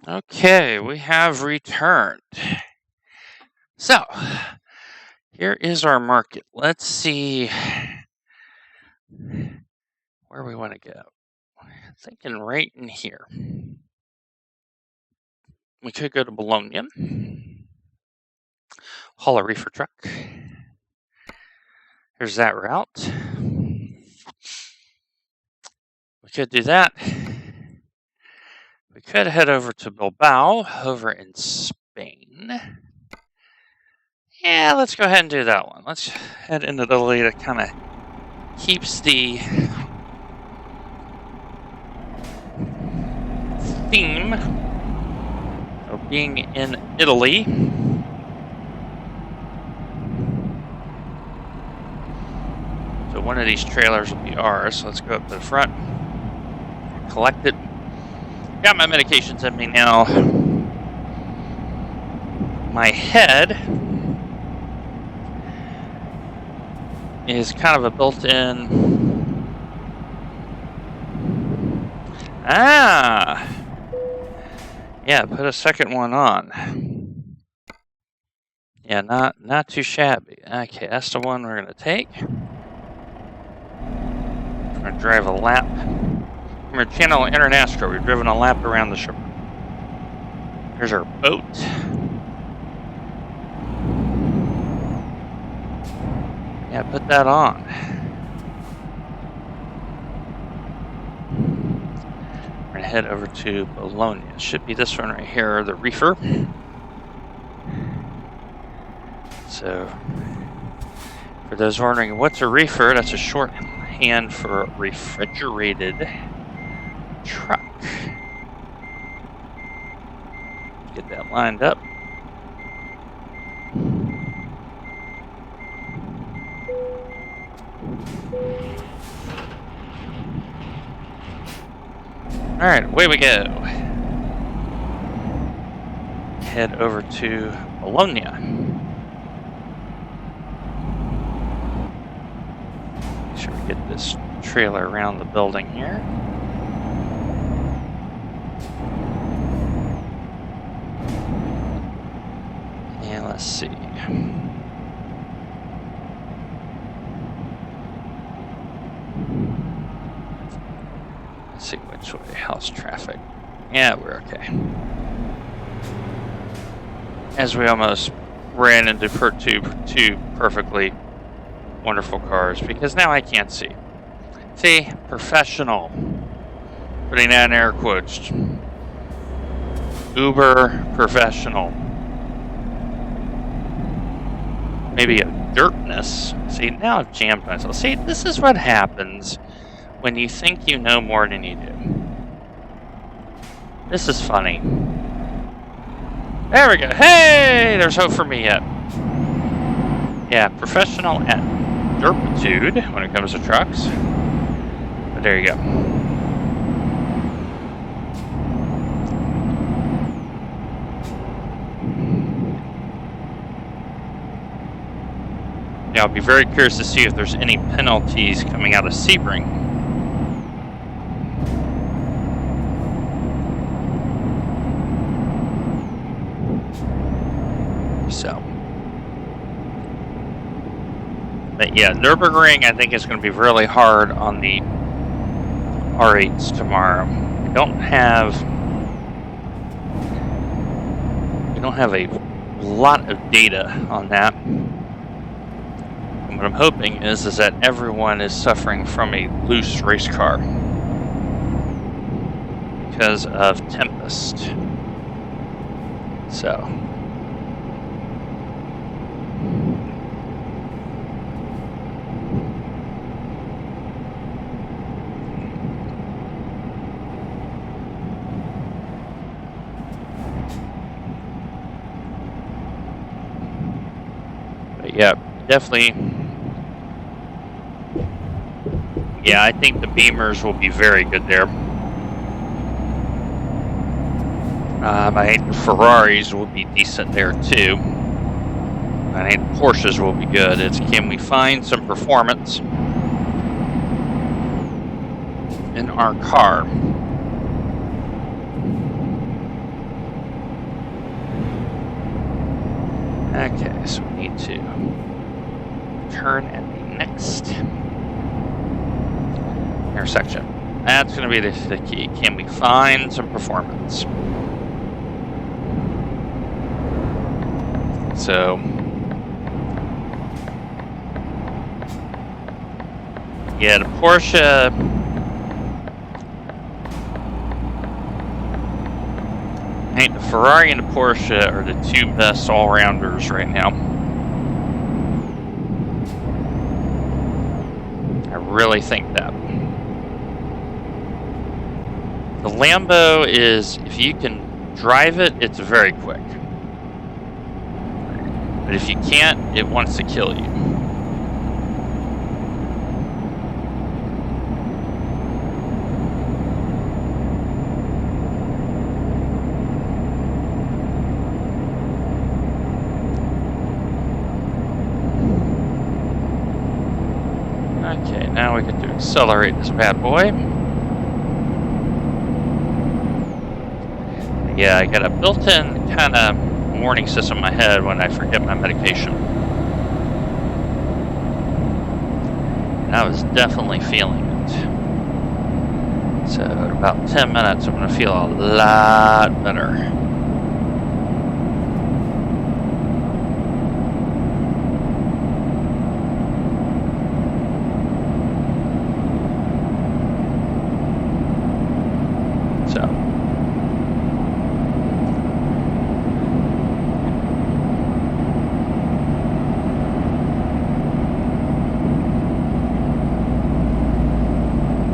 Okay, we have returned. So, here is our market. Let's see where we want to go. I'm thinking right in here. We could go to Bologna, haul a reefer truck. Here's that route. could do that. We could head over to Bilbao, over in Spain. Yeah, let's go ahead and do that one. Let's head into Italy. That kind of keeps the theme of being in Italy. So one of these trailers will be ours. So let's go up to the front, collect it. Got my medications in me now. My head is kind of a built-in. Yeah, put a second one on. Yeah, not too shabby. Okay, that's the one we're gonna take. We're gonna drive a lap. From our channel International, we've driven a lap around the shore. Here's our boat. Yeah, put that on. We're gonna head over to Bologna. It should be this one right here, the reefer. So, for those wondering what's a reefer, that's a shorthand for refrigerated truck. Get that lined up. All right, away we go. Head over to Bologna. Make sure we get this trailer around the building here. And let's see. Let's see which way. House traffic. Yeah, we're okay. As we almost ran into two perfectly wonderful cars, because now I can't see. See, professional. Putting that in air quotes. Uber professional. Maybe a dirtness. See, now I've jammed myself. See, this is what happens when you think you know more than you do. This is funny. There we go. Hey, there's hope for me yet. Yeah, professional at derpitude when it comes to trucks. But there you go. Yeah, I'll be very curious to see if there's any penalties coming out of Sebring. So, but yeah, Nürburgring I think is going to be really hard on the R8s tomorrow. We don't have a lot of data on that. And what I'm hoping is that everyone is suffering from a loose race car because of Tempest. So. Yeah, definitely. Yeah, I think the Beamers will be very good there. I think the Ferraris will be decent there too. I think Porsches will be good. It's can we find some performance in our car? Okay, so we need to turn at the next intersection. That's going to be the key. Can we find some performance? So, yeah, the Porsche I think the Ferrari and the Porsche are the two best all-rounders right now. I really think that. The Lambo is, if you can drive it, it's very quick. But if you can't, it wants to kill you. Okay, now we get to accelerate this bad boy. Yeah, I got a built-in kind of warning system in my head when I forget my medication. And I was definitely feeling it. So in about 10 minutes, I'm going to feel a lot better.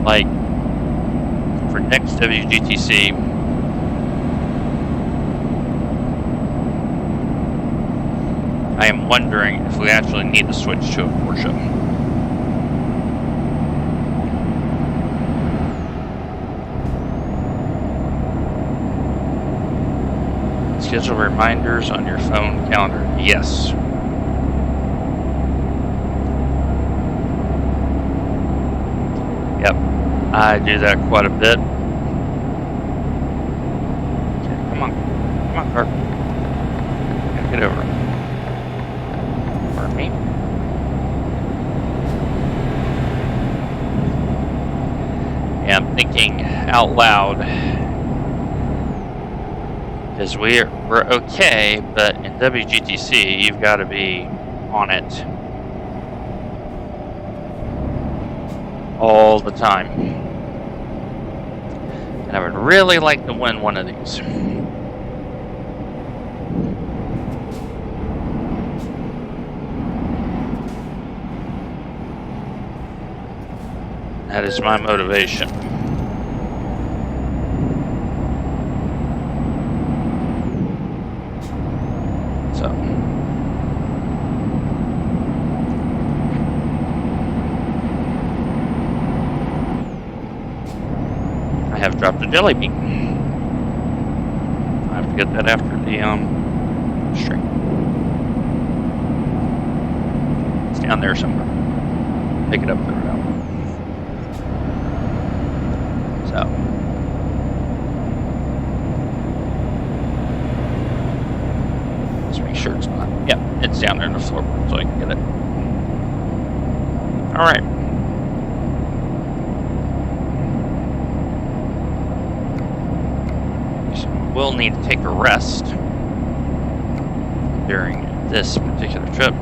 Like for next WGTC, I am wondering if we actually need to switch to a Porsche. Schedule reminders on your phone calendar. Yes. Yep. I do that quite a bit. Okay, come on. Come on, car. Gotta get over. Pardon me. Yeah, I'm thinking out loud. Because we're okay, but in WGTC, you've got to be on it all the time. And I would really like to win one of these. That is my motivation. So. I have dropped a jelly bean. I have to get that after the stream. It's down there somewhere. Pick it up, throw it out. So. Let's make sure it's not. Yeah, it's down there in the floorboard so I can get it. Alright. We'll need to take a rest during this particular trip.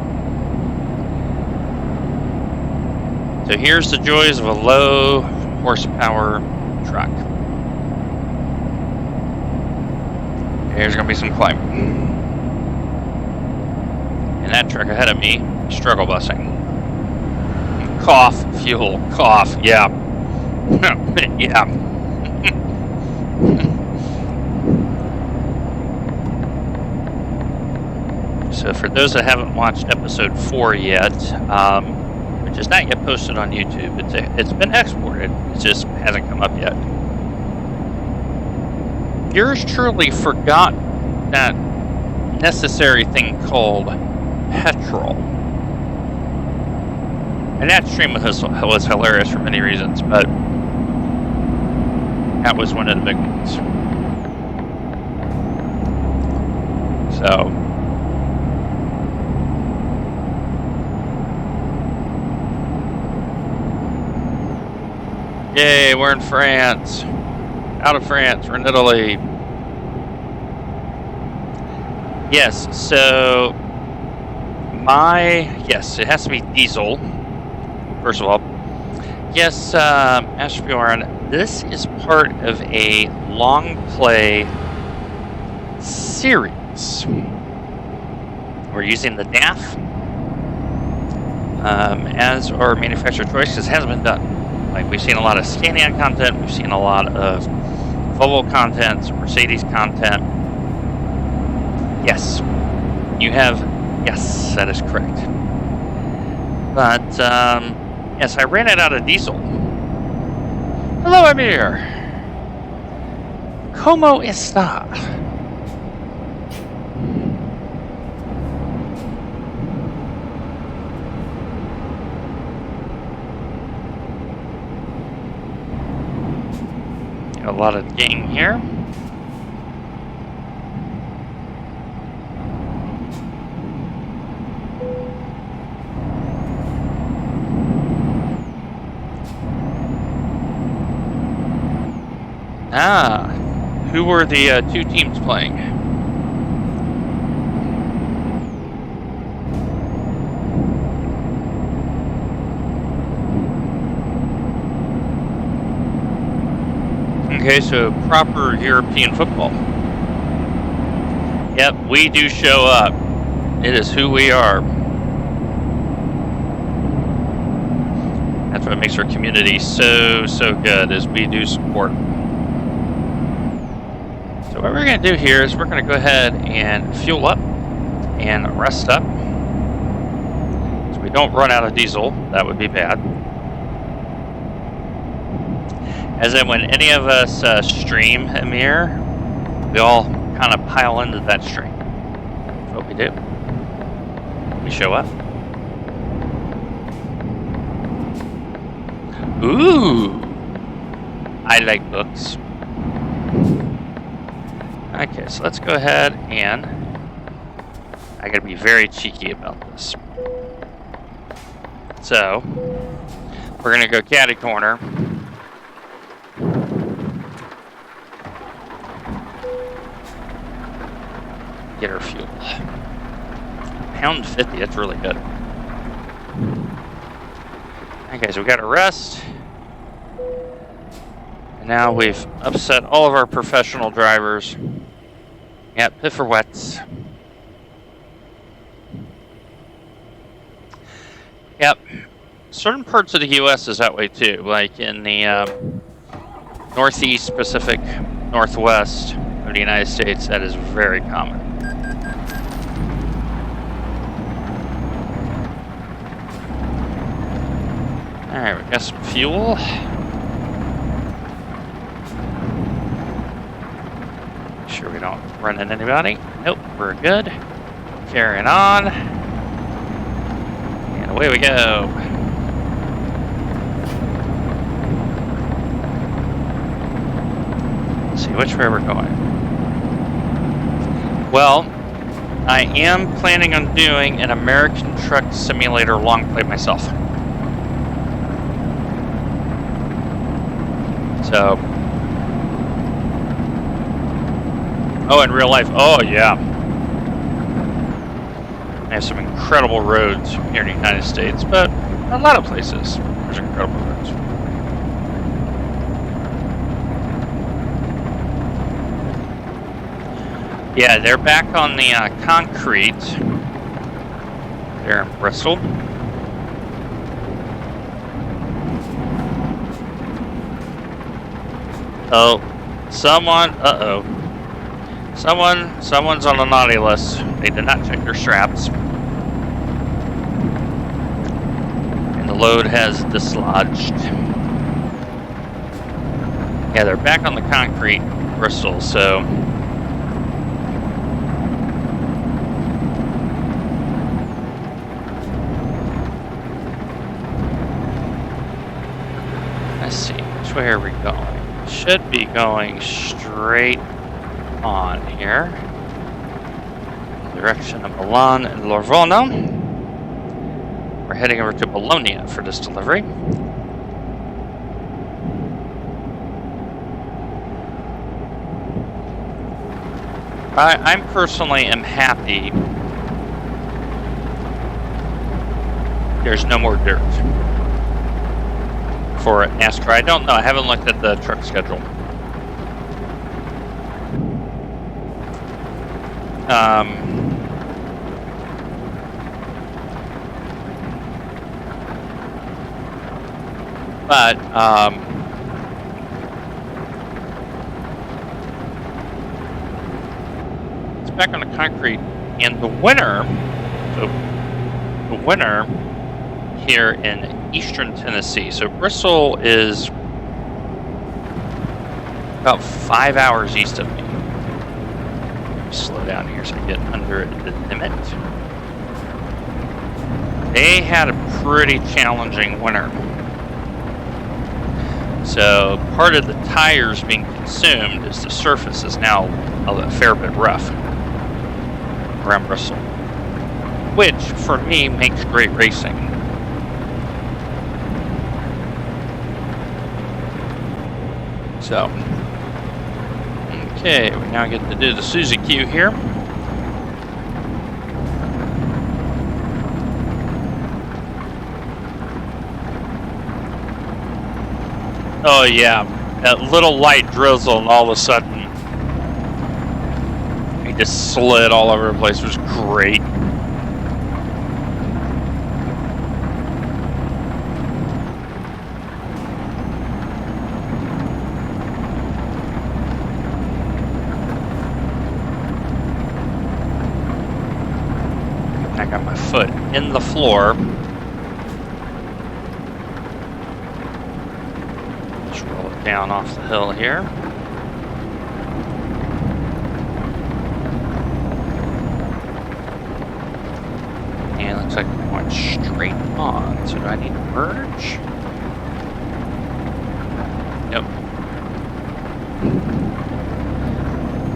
So here's the joys of a low horsepower truck. Here's going to be some climbing. And that truck ahead of me, struggle busing. Cough, fuel, cough, yeah. Yeah. So for those that haven't watched episode 4 yet, which is not yet posted on YouTube, it's been exported, it just hasn't come up yet. Yours truly forgot that necessary thing called petrol. And that stream was hilarious for many reasons, but that was one of the big ones. So. Yay, we're in France. Out of France, we're in Italy. Yes, so yes, it has to be diesel, first of all. Yes, Ashbjorn, this is part of a Longplay series. We're using the DAF as our manufacturer choice, because it hasn't been done. Like, we've seen a lot of Scania content, we've seen a lot of Volvo content, Mercedes content. Yes, you have. Yes, that is correct. But yes, I ran it out of diesel. Hello, Amir. ¿Cómo está? A lot of gang here. Ah, who were the two teams playing? Okay, so proper European football. Yep, we do show up. It is who we are. That's what makes our community so good, is we do support. So what we're going to do here is we're going to go ahead and fuel up and rest up. So we don't run out of diesel. That would be bad. As in, when any of us stream Amir, we all kind of pile into that stream. That's what we do. We show up. Ooh! I like books. Okay, so let's go ahead and I gotta be very cheeky about this. So we're gonna go catty corner. Get our fuel. £1.50, that's really good. Okay, so we got a rest. And now we've upset all of our professional drivers. Yep, pifferwets. Yep. Certain parts of the U.S. is that way too. Like in the Northeast, Pacific, Northwest of the United States, that is very common. Alright, we got some fuel. Make sure we don't run into anybody. Nope, we're good. Carrying on. And away we go. Let's see which way we're going. Well, I am planning on doing an American Truck Simulator Longplay myself. So, oh, in real life, oh yeah. I have some incredible roads here in the United States, but a lot of places there's incredible roads. Yeah, they're back on the concrete there in Bristol. Oh, someone's on the naughty list. They did not check their straps. And the load has dislodged. Yeah, they're back on the concrete, Bristol, so. Let's see, which way are we going? Should be going straight on here. Direction of Milan and Livorno. We're heading over to Bologna for this delivery. I personally am happy there's no more dirt for NASCAR. I don't know. I haven't looked at the truck schedule. But it's back on the concrete, and the winter, so the winter here in eastern Tennessee. So Bristol is about 5 hours east of me. Slow down here so I get under the limit. They had a pretty challenging winter. So part of the tires being consumed is the surface is now a fair bit rough around Bristol, which for me makes great racing. So, okay, we now get to do the Suzy Q here. Oh yeah, that little light drizzle and all of a sudden he just slid all over the place. It was great. I got my foot in the floor. Down off the hill here. And it looks like we're going straight on. So do I need to merge? Nope.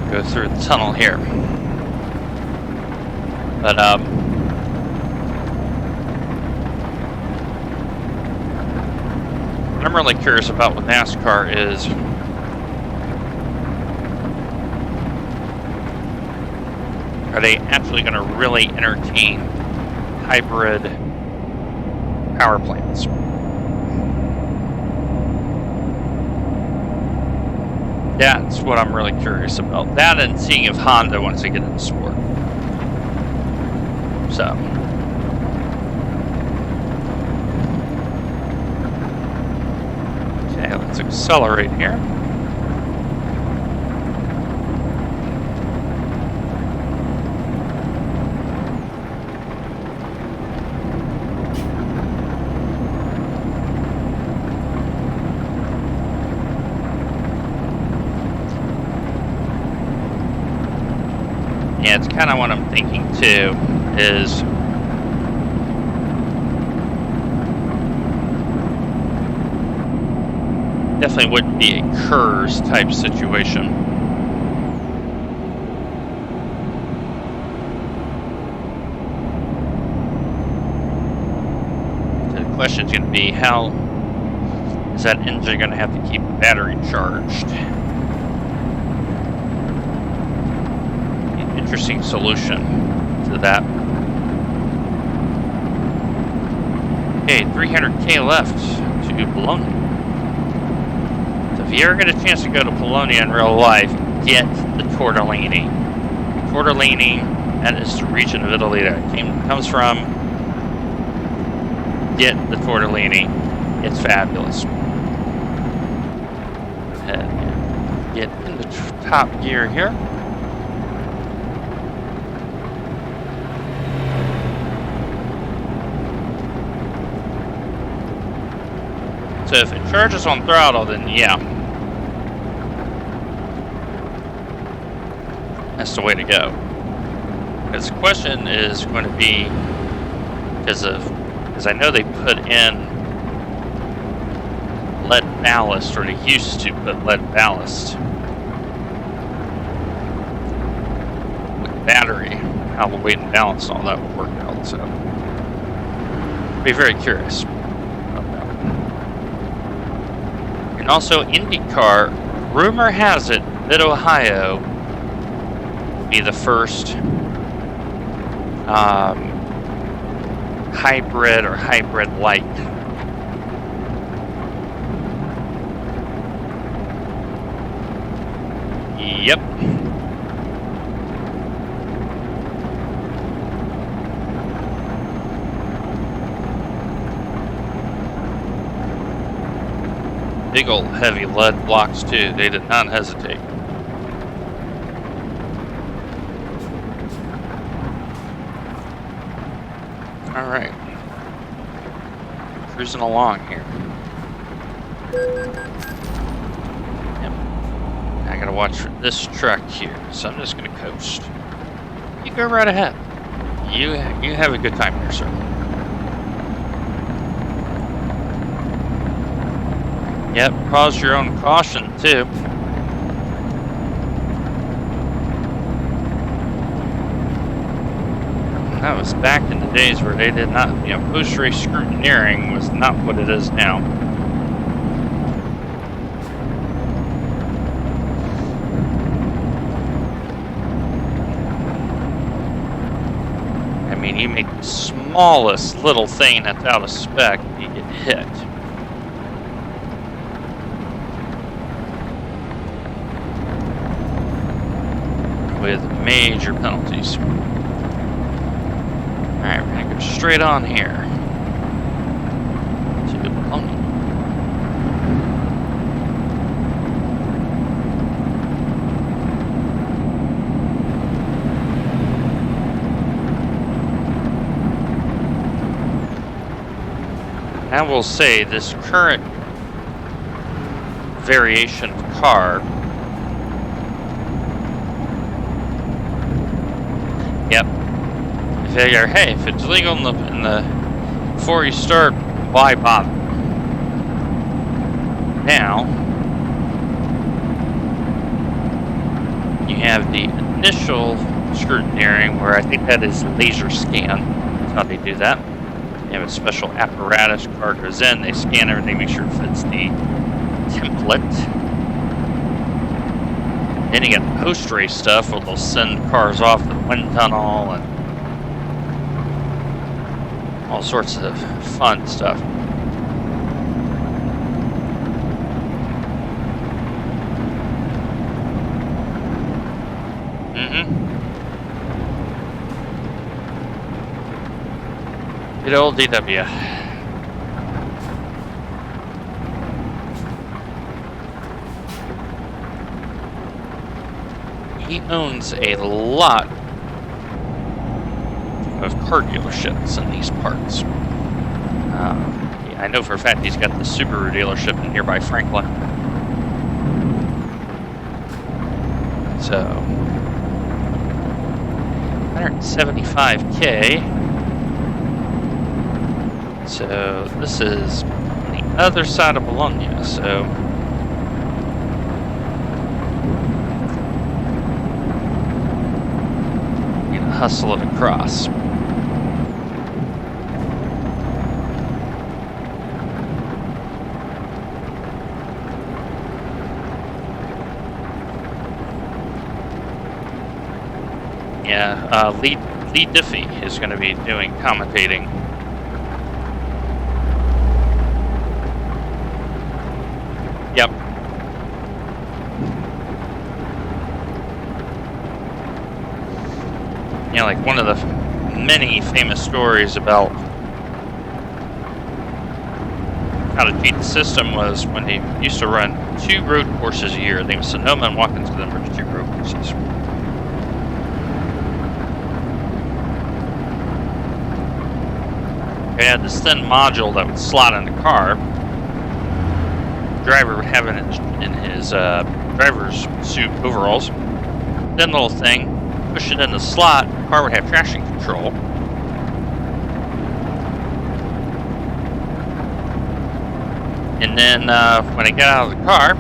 Go through the tunnel here. But what I'm really curious about with NASCAR is are they actually going to really entertain hybrid power plants? That's what I'm really curious about. That and seeing if Honda wants to get in the sport. So. Let's accelerate here. Yeah, it's kind of what I'm thinking too, is definitely wouldn't be a KERS type situation. So the question is going to be, how is that engine going to have to keep the battery charged? An interesting solution to that. Okay, 300K left to Bologna. If you ever get a chance to go to Bologna in real life, get the tortellini. Tortellini, that is the region of Italy that it comes from. Get the tortellini. It's fabulous. Go ahead and get in the top gear here. So if it charges on throttle, then yeah. That's the way to go. Because the question is going to be, because I know they put in lead ballast, or they used to put lead ballast with the battery, how the weight and balance and all that would work out. So, be very curious about that. And also IndyCar, rumor has it that Ohio be the first hybrid or hybrid-like Yep. big old heavy lead blocks too. They did not hesitate. All right, cruising along here. Yep. I gotta watch for this truck here, so I'm just gonna coast. You go right ahead. You have a good time here, sir. Yep, cause your own caution too. That was back in the days where they did not, post-race scrutineering was not what it is now. I mean, you make the smallest little thing that's out of spec, you get hit. With major penalties. Alright, we're gonna go straight on here to Bologna. I will say this current variation of car, yep. You figure, hey, if it's legal in the before you start, why bother? Now you have the initial scrutineering, where I think that is laser scan. That's how they do that. You have a special apparatus, car goes in, they scan everything, make sure it fits the template. Then you got the post-race stuff, where they'll send cars off to the wind tunnel and all sorts of fun stuff. Good old DW. He owns a lot of car dealerships in these parts. I know for a fact he's got the Subaru dealership in nearby Franklin. So, 175K. So this is on the other side of Bologna, so I'm gonna hustle it across. Yeah, Lee Diffie is going to be doing commentating. Yep. Yeah, like one of the many famous stories about how to cheat the system was when he used to run 2 road courses a year. I think it was Sonoma and Watkins Glen were 2 road courses. He had this thin module that would slot in the car. Driver would have it in his driver's suit overalls. Thin little thing, push it in the slot, the car would have traction control. And then when I got out of the car,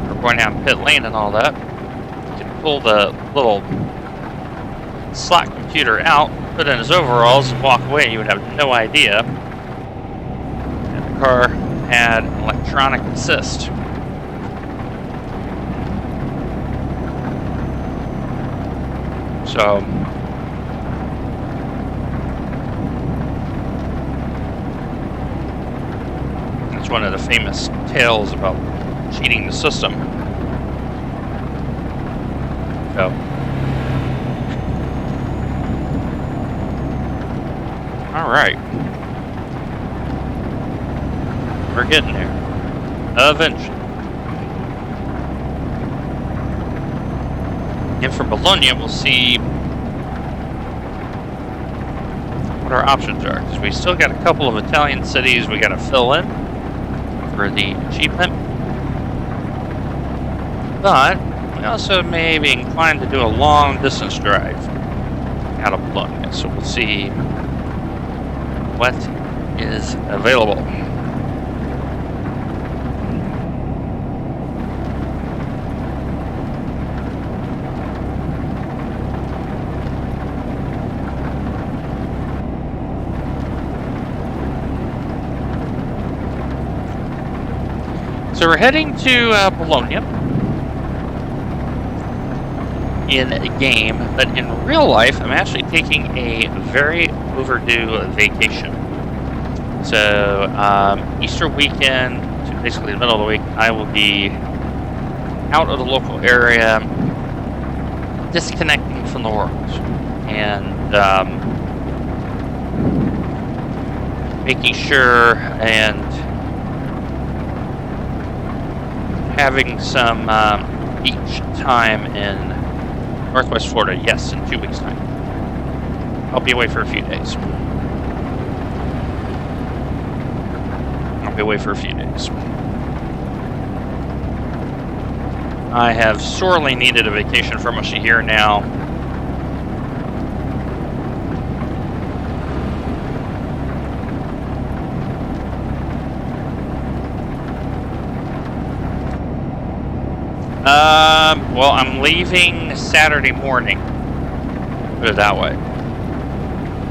we're going down pit lane and all that, you could pull the little slot computer out, put in his overalls, and walk away, and you would have no idea that the car had electronic assist. So it's one of the famous tales about cheating the system. So all right. We're getting there. Eventually. And from Bologna, we'll see what our options are. Because we still got a couple of Italian cities we got to fill in for the achievement. But we also may be inclined to do a long distance drive out of Bologna. So we'll see what is available. So we're heading to Bologna in a game, but in real life, I'm actually taking a very overdue vacation. So Easter weekend, so basically the middle of the week, I will be out of the local area, disconnecting from the world, and making sure and having some beach time in Northwest Florida. Yes, in 2 weeks' time. I'll be away for a few days. I have sorely needed a vacation for almost a year now. Well, I'm leaving Saturday morning, put it that way.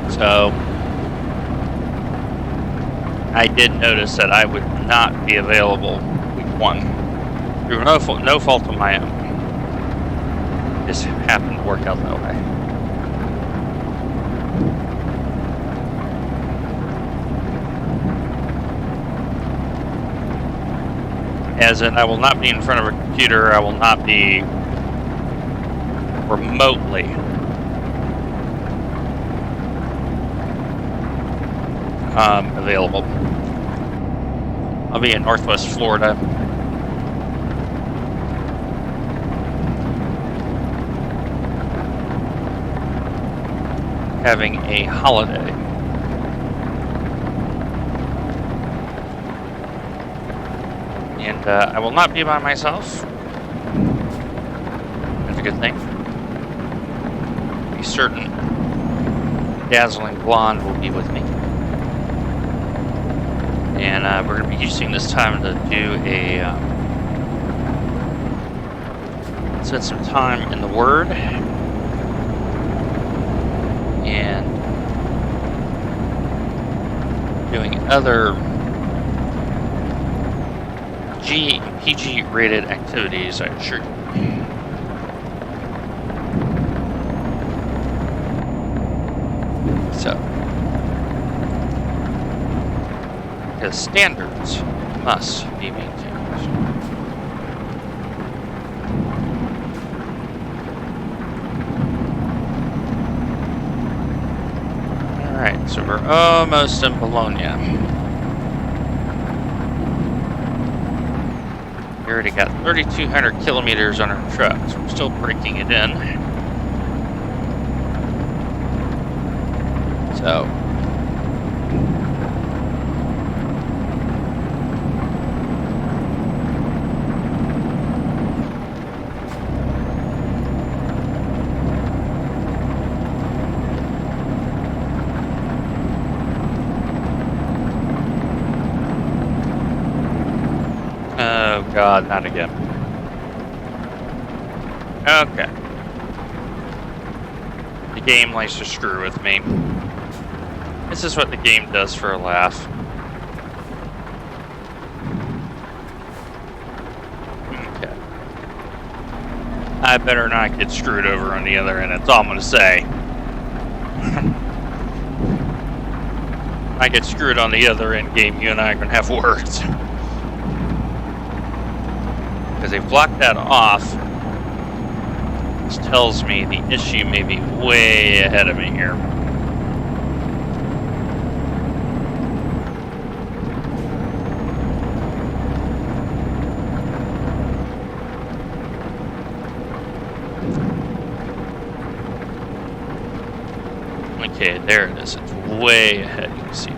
So, I did notice that I would not be available week 1. Through no fault of my own. Just happened to work out that way. As in, I will not be in front of a computer, I will not be remotely available. I'll be in Northwest Florida. Having a holiday. And I will not be by myself. That's a good thing. A certain dazzling blonde will be with me. And we're going to be using this time to do a... spend some time in the Word. And doing other PG rated activities, I assure you. So, the standards must be maintained. Alright, so we're almost in Bologna. We already got 3,200 kilometers on our truck, so we're still breaking it in. So. Oh God, not again. Okay. The game likes to screw with me. This is what the game does for a laugh. Okay. I better not get screwed over on the other end, that's all I'm gonna say. If I get screwed on the other end game, you and I are gonna have words. Because they've blocked that off. This tells me the issue may be way ahead of me here. Okay, there it is. It's way ahead. You can see it.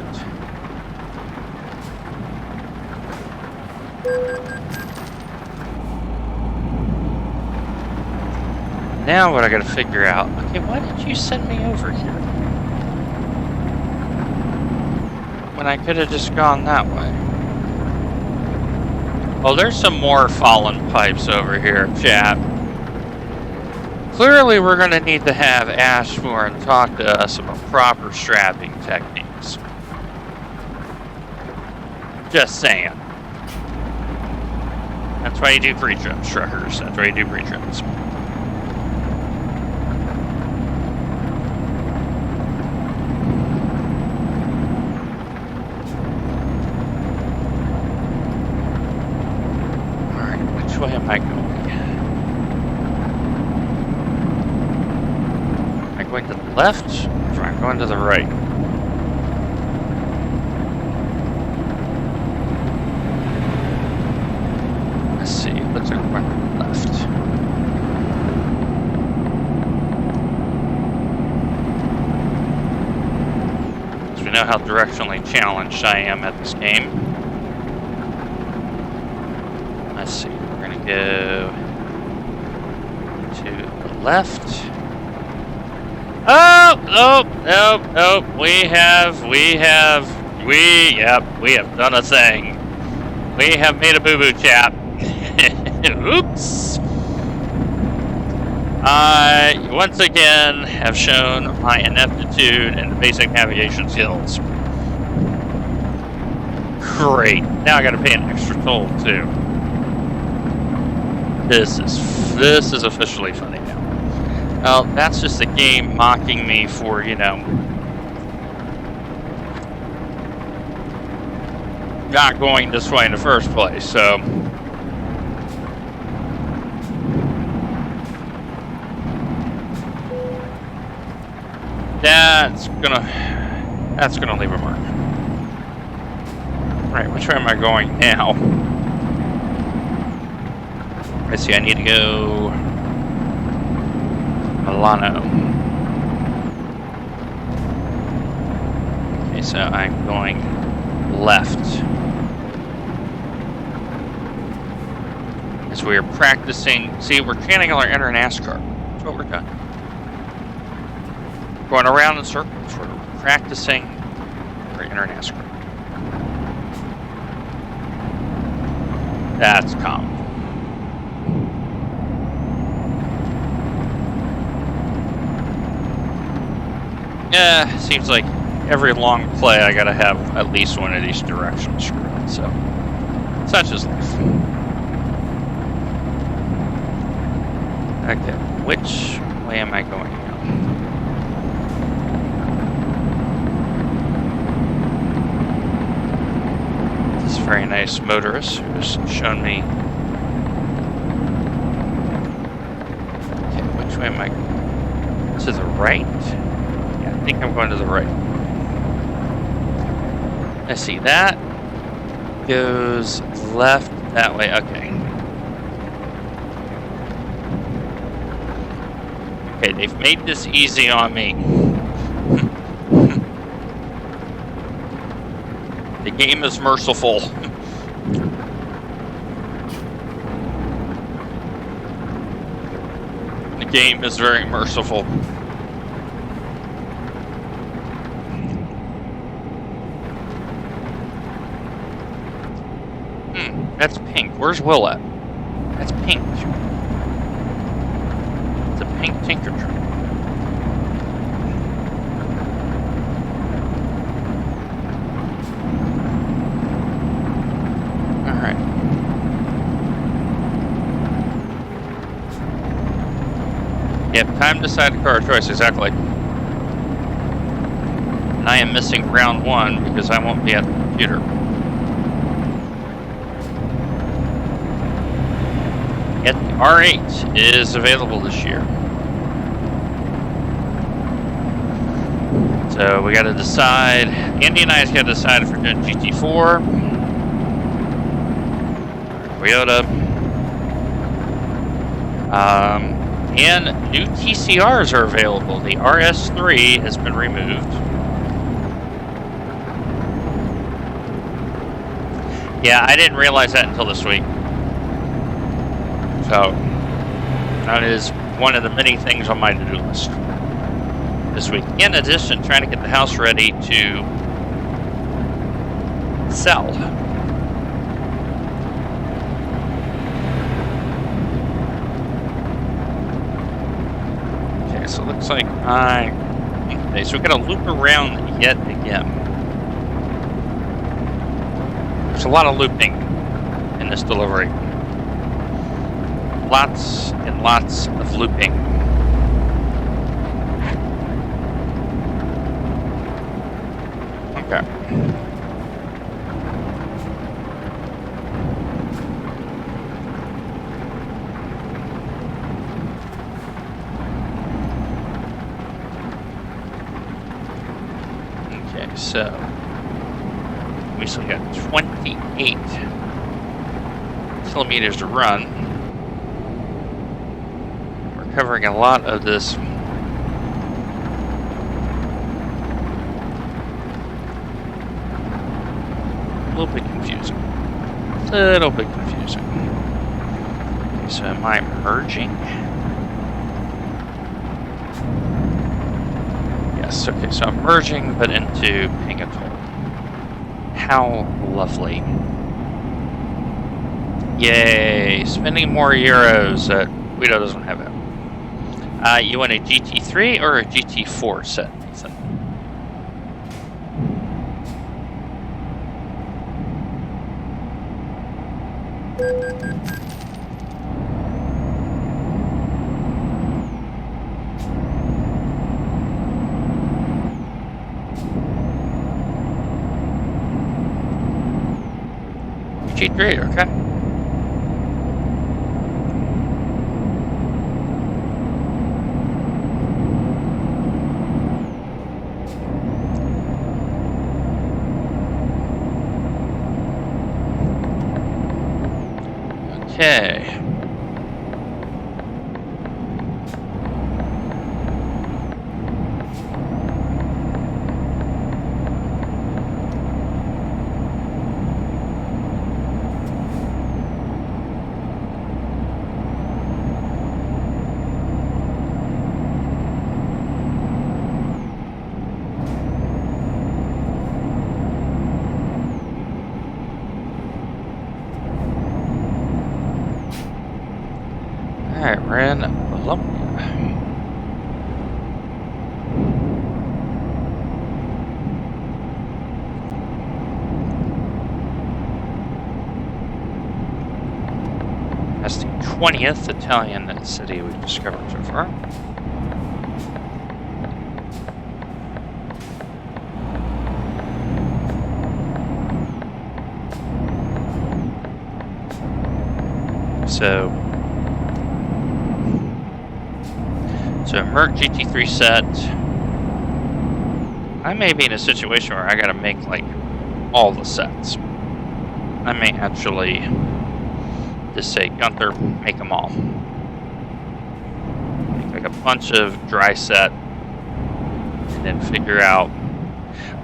Now what I gotta figure out, okay, why did you send me over here? When I could have just gone that way. Well, there's some more fallen pipes over here, chat. Clearly we're gonna need to have Ashmore and talk to us about proper strapping techniques. Just saying. That's why you do pre-trims, truckers. That's why you do pre-trims. Which way am I going? Am I going to the left or am I going to the right? Let's see, looks like we're going to the left. So we know how directionally challenged I am at this game. Let's see. Go to the left. Oh, we have done a thing. We have made a boo-boo, chap. Oops. I, once again, have shown my ineptitude in the basic navigation skills. Great. Now I gotta pay an extra toll, too. This is officially funny now. Well, that's just the game mocking me for, you know, not going this way in the first place, so. That's gonna leave a mark. Right, which way am I going now? I see, I need to go Milano. Okay, so I'm going left. As we are practicing, see, we're chanting our inner NASCAR. That's what we're doing. Going around in circles, we're practicing our inner NASCAR. That's calm. Yeah, seems like every long play I gotta have at least one of these directions screwed, so such is life. Okay, which way am I going now? This very nice motorist who's shown me. Okay, which way am I going? To the right? I think I'm going to the right. I see that goes left that way. Okay. Okay, they've made this easy on me. The game is merciful. The game is very merciful. That's pink. Where's Will at? That's pink. It's a pink tinker truck. Alright. Yep, time to decide the car choice, exactly. And I am missing round 1 because I won't be at the computer. Yet the R8 is available this year. So we gotta decide, Andy and I just gotta decide if we're doing GT4, Toyota, And new TCRs are available. The RS3 has been removed. Yeah, I didn't realize that until this week. So, that is one of the many things on my to-do list this week. In addition, trying to get the house ready to sell. Okay, so it looks like okay, so we're going to loop around yet again. There's a lot of looping in this delivery. Lots and lots of looping. Okay. Okay, so we still got 28 kilometers to run. We're covering a lot of this. A little bit confusing. Okay, so am I merging? Yes, okay, so I'm merging, but into Pingatol. How lovely. Yay, spending more euros that Guido doesn't have it. You want a GT3 or a GT4 set, Ethan? G3, okay. Okay. Alright, we're in Columbia. That's the 20th Italian city we've discovered so far. So Merc GT3 set. I may be in a situation where I gotta make like all the sets. I may actually just say, Gunther, make them all. Make like a bunch of dry set and then figure out.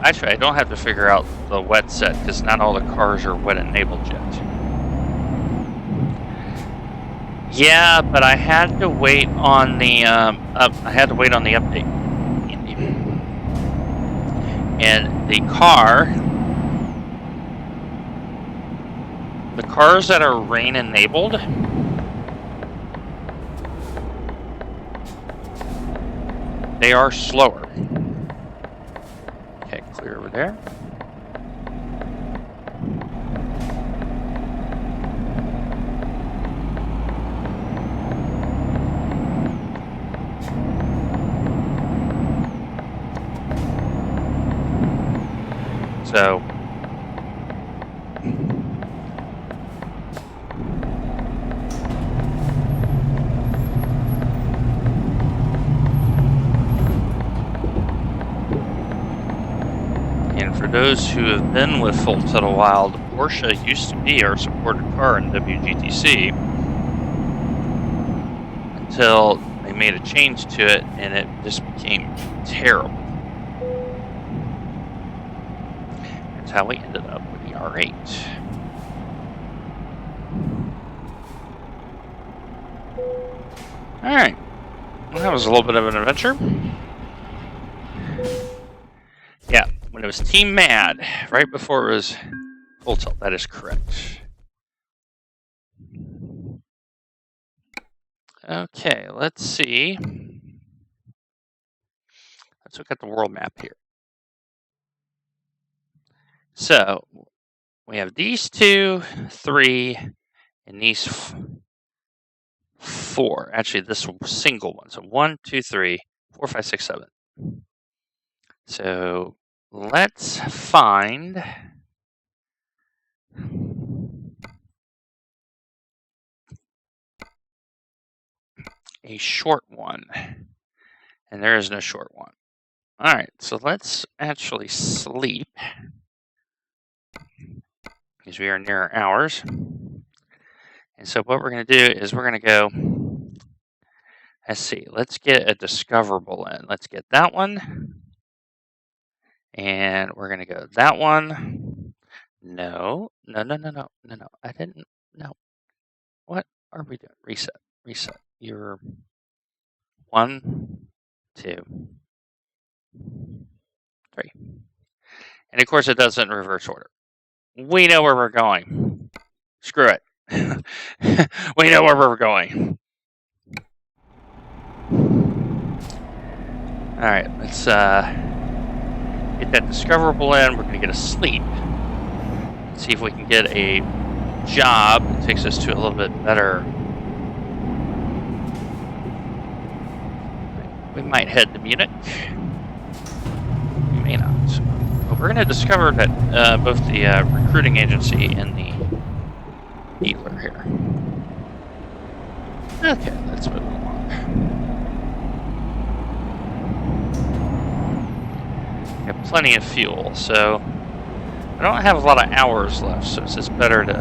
Actually, I don't have to figure out the wet set because not all the cars are wet enabled yet. Yeah, but I had to wait on the update, Andy. And the cars that are rain enabled, they are slower. Okay, clear over there. So, and for those who have been with Full Tilt Wild, Porsche used to be our supported car in WGTC until I made a change to it, and it just became terrible. That's how we ended up with the R8. Alright, well, that was a little bit of an adventure. Yeah, when it was Team Mad, right before it was Full Tilt, that is correct. Okay, let's see. Let's look at the world map here. So, we have these 2, 3, and these 4. Actually, this single one. So 1, 2, 3, 4, 5, 6, 7. So let's find a short one. And there is no short one. All right, so let's actually sleep, because we are near our hours. And so what we're going to do is we're going to go, let's see, let's get a discoverable in. Let's get that one. And we're going to go that one. No. I didn't. No. What are we doing? Reset. You're 1, 2, 3. And of course, it does it in reverse order. We know where we're going. Screw it. We know where we're going. All right, let's get that discoverable in. We're going to get a sleep. Let's see if we can get a job that takes us to a little bit better. We might head to Munich. We may not. But we're going to discover that both the recruiting agency and the dealer here. Okay, let's move along. We have plenty of fuel, so I don't have a lot of hours left, so it's just better to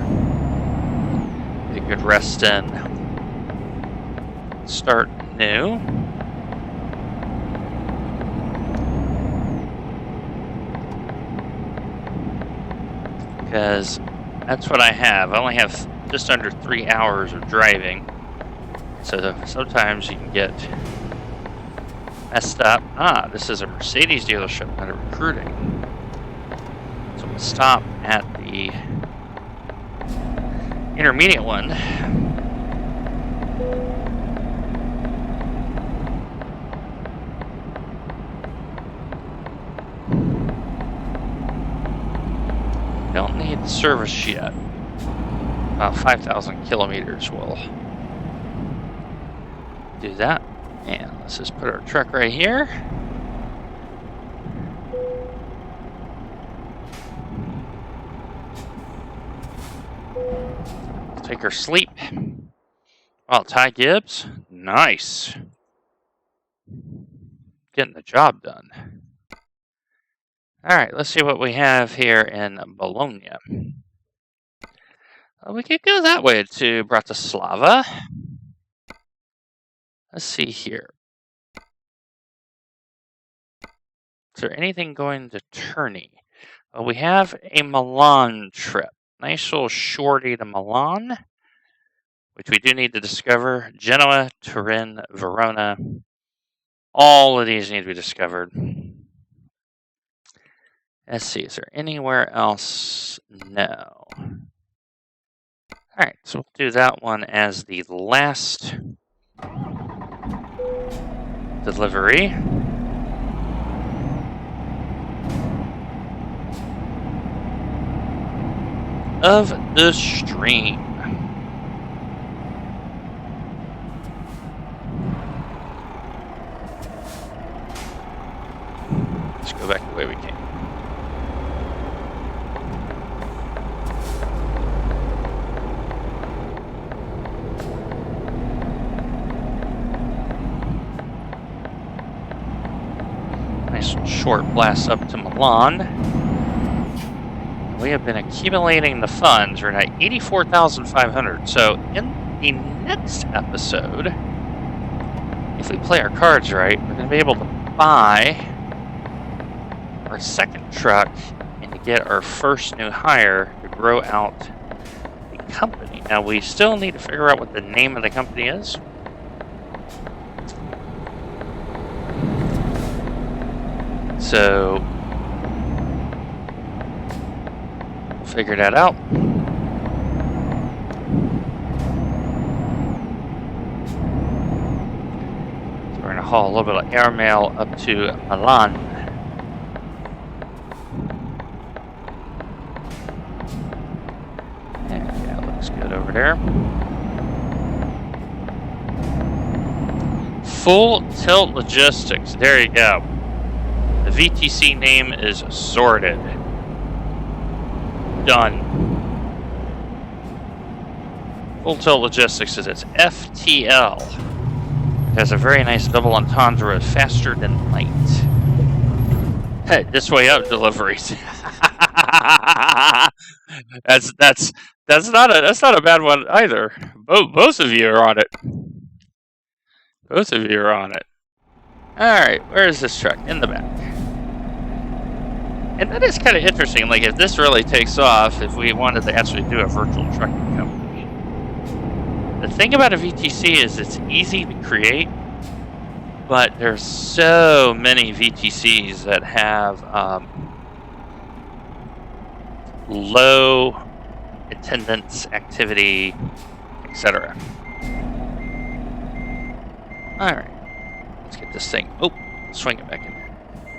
get a good rest in. Start new. Because that's what I have. I only have just under 3 hours of driving. So sometimes you can get messed up. This is a Mercedes dealership, not a recruiting. So we'll stop at the intermediate one. Don't need service yet. About 5,000 kilometers will do that. And let's just put our truck right here. Let's take our sleep. Well, Ty Gibbs, nice. Getting the job done. All right, let's see what we have here in Bologna. We could go that way to Bratislava. Let's see here. Is there anything going to Terni? Well, we have a Milan trip. Nice little shorty to Milan, which we do need to discover. Genoa, Turin, Verona. All of these need to be discovered. Let's see, is there anywhere else? No. Alright, so we'll do that one as the last delivery. Of the stream. Let's go back the way we came. Nice short blast up to Milan. We have been accumulating the funds. We're at 84,500. So in the next episode, if we play our cards right, we're going to be able to buy our second truck and to get our first new hire to grow out the company. Now, we still need to figure out what the name of the company is. So, we'll figure that out. So, we're going to haul a little bit of airmail up to Milan. Yeah, looks good over there. Full Tilt Logistics. There you go. The VTC name is sorted. Done. Full Tilt Logistics is its FTL. It has a very nice double entendre of faster than light. Hey, this way up deliveries. that's not a bad one either. Both of you are on it. Both of you are on it. Alright, where is this truck? In the back. And that is kind of interesting, like if this really takes off, if we wanted to actually do a virtual trucking company. The thing about a VTC is it's easy to create, but there's so many VTCs that have low attendance activity, etc. Alright, let's get this thing. Oh, swing it back in there.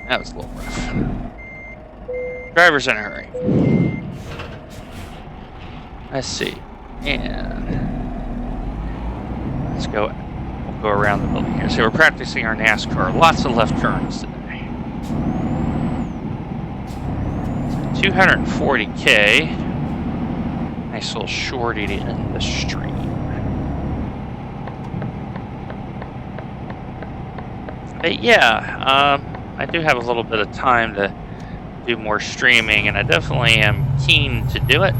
That was a little rough. Driver's in a hurry. Let's see. And let's go. We'll go around the building here. So we're practicing our NASCAR. Lots of left turns today. 240K. Nice little shorty to end the stream. But yeah, I do have a little bit of time to do more streaming, and I definitely am keen to do it.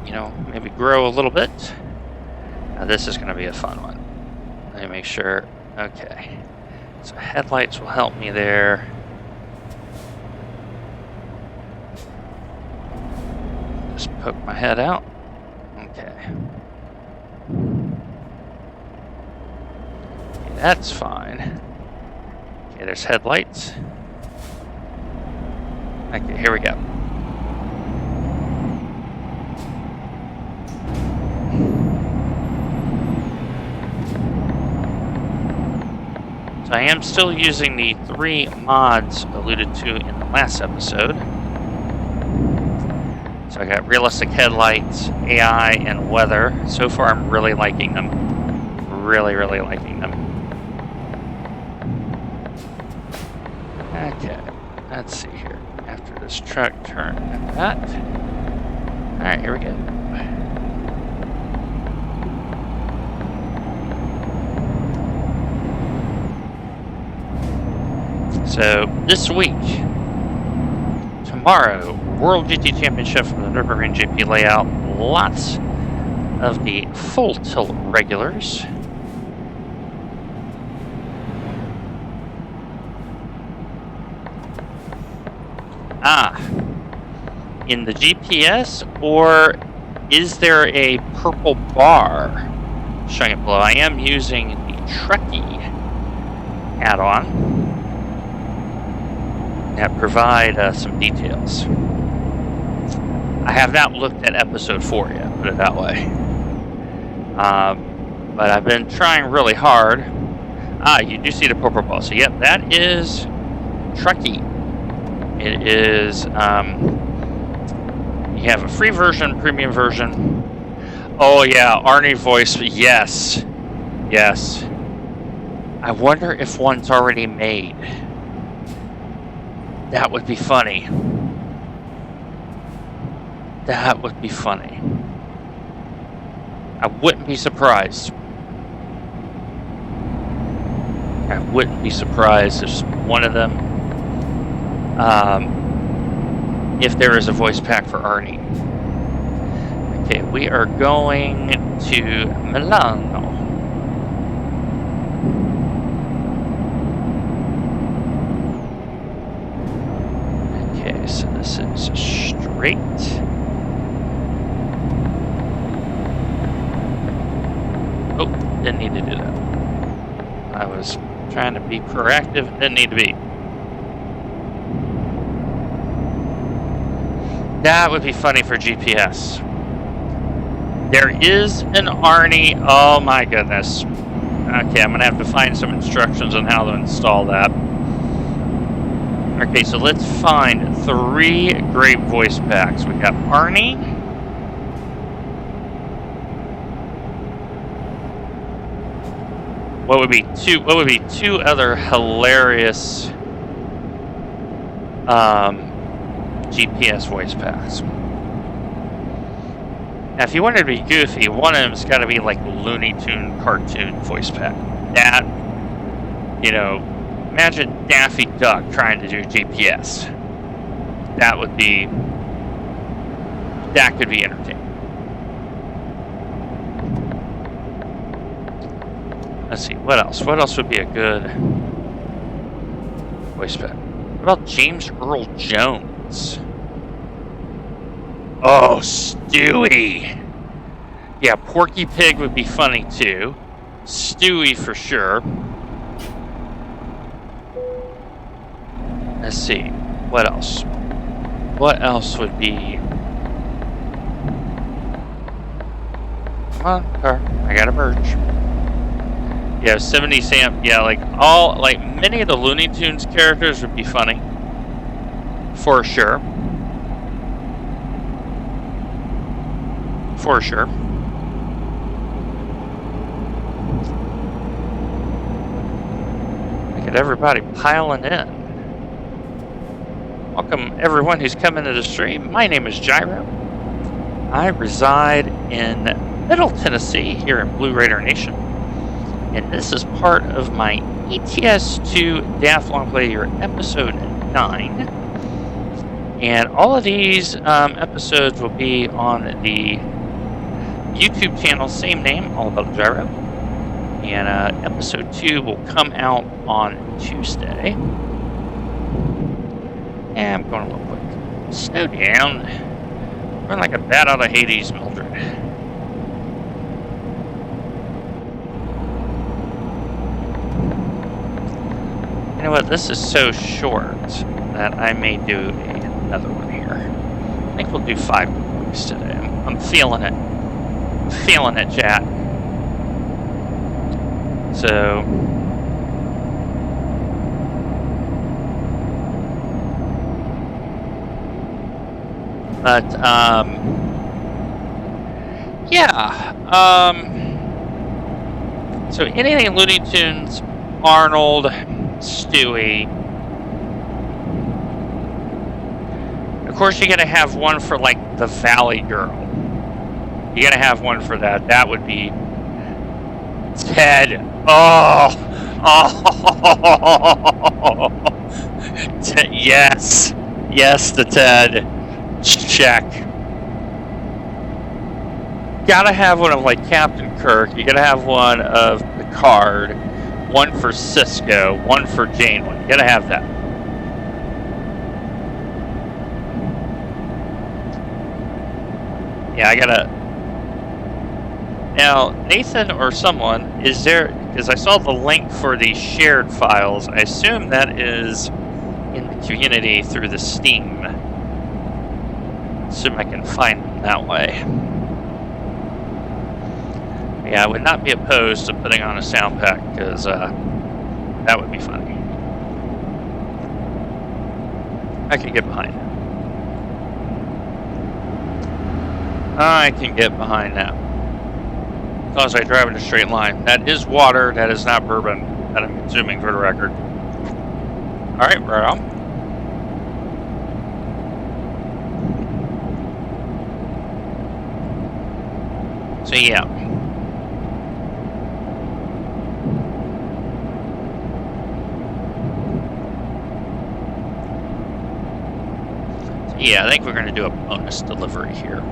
You know, maybe grow a little bit. Now this is going to be a fun one. Let me make sure. Okay. So headlights will help me there. Just poke my head out. Okay. That's fine. Okay, there's headlights. Okay, here we go. So I am still using the 3 mods alluded to in the last episode. So I got realistic headlights, AI, and weather. So far I'm really liking them. Really liking them. Okay, let's see here. After this truck, turn like that. Alright, here we go. So, this week, tomorrow, World GT Championship from the Nürburgring GP layout. Lots of the full tilt regulars. In the GPS, or is there a purple bar showing it below? I am using the Trekkie add-on that provide some details. I have not looked at episode 4 yet, put it that way. But I've been trying really hard. You do see the purple bar. So yep, that is Trekkie. It is, you have a free version, premium version. Oh yeah, Arnie voice, yes. Yes. I wonder if one's already made. That would be funny. That would be funny. I wouldn't be surprised. I wouldn't be surprised if one of them, if there is a voice pack for Arnie. Okay, we are going to Milano. Okay, so this is straight. Oh, didn't need to do that. I was trying to be proactive, didn't need to be. That would be funny for GPS. There is an Arnie. Oh my goodness. Okay, I'm going to have to find some instructions on how to install that. Okay, so let's find 3 great voice packs. We got Arnie. What would be two other hilarious GPS voice packs? Now, if you wanted to be goofy, one of them's got to be like Looney Tune cartoon voice pack. That, you know, imagine Daffy Duck trying to do GPS. That could be entertaining. Let's see, what else? What else would be a good voice pack? What about James Earl Jones? Oh, Stewie! Yeah, Porky Pig would be funny too. Stewie for sure. Let's see, what else? What else would be... Come on, car, I gotta merge. Yeah, 70 Sam, yeah, like many of the Looney Tunes characters would be funny. For sure. For sure. Look at everybody piling in. Welcome everyone who's coming to the stream. My name is Gyro. I reside in Middle Tennessee here in Blue Raider Nation. And this is part of my ETS2 DAF Longplay here, episode 9. And all of these episodes will be on the YouTube channel, same name, All About Gyro. And episode 2 will come out on Tuesday. And I'm going a little quick. Slow down. Run like a bat out of Hades, Mildred. You know what? This is so short that I may do another one here. I think we'll do 5 weeks today. I'm feeling it. I'm feeling it, chat. So... But, yeah. So anything Looney Tunes, Arnold, Stewie. Of course, you gotta have one for like the Valley Girl. You gotta have one for that. That would be Ted. Oh, yes, yes, the Ted. Check. Gotta have one of like Captain Kirk. You gotta have one of Picard. One for Cisco, one for Janeway. You gotta have that. Yeah, I gotta... Now, Nathan or someone, is there... Because I saw the link for the shared files. I assume that is in the community through the Steam. Assume I can find them that way. Yeah, I would not be opposed to putting on a sound pack, because that would be funny. I can get behind that. I can get behind that. Because I drive in a straight line. That is water, that is not bourbon that I'm consuming, for the record. Alright, right on. So yeah. Yeah, I think we're going to do a bonus delivery here.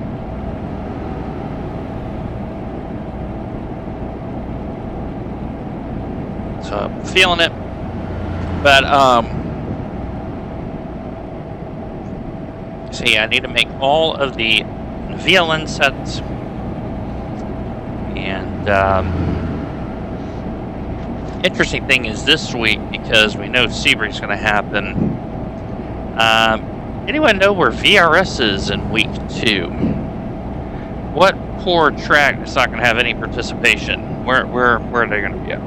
So I'm feeling it. But, see, I need to make all of the VLN sets. And, interesting thing is this week, because we know Sebring's going to happen. Anyone know where VRS is in week 2? What poor track is not going to have any participation? Where are they going to be at?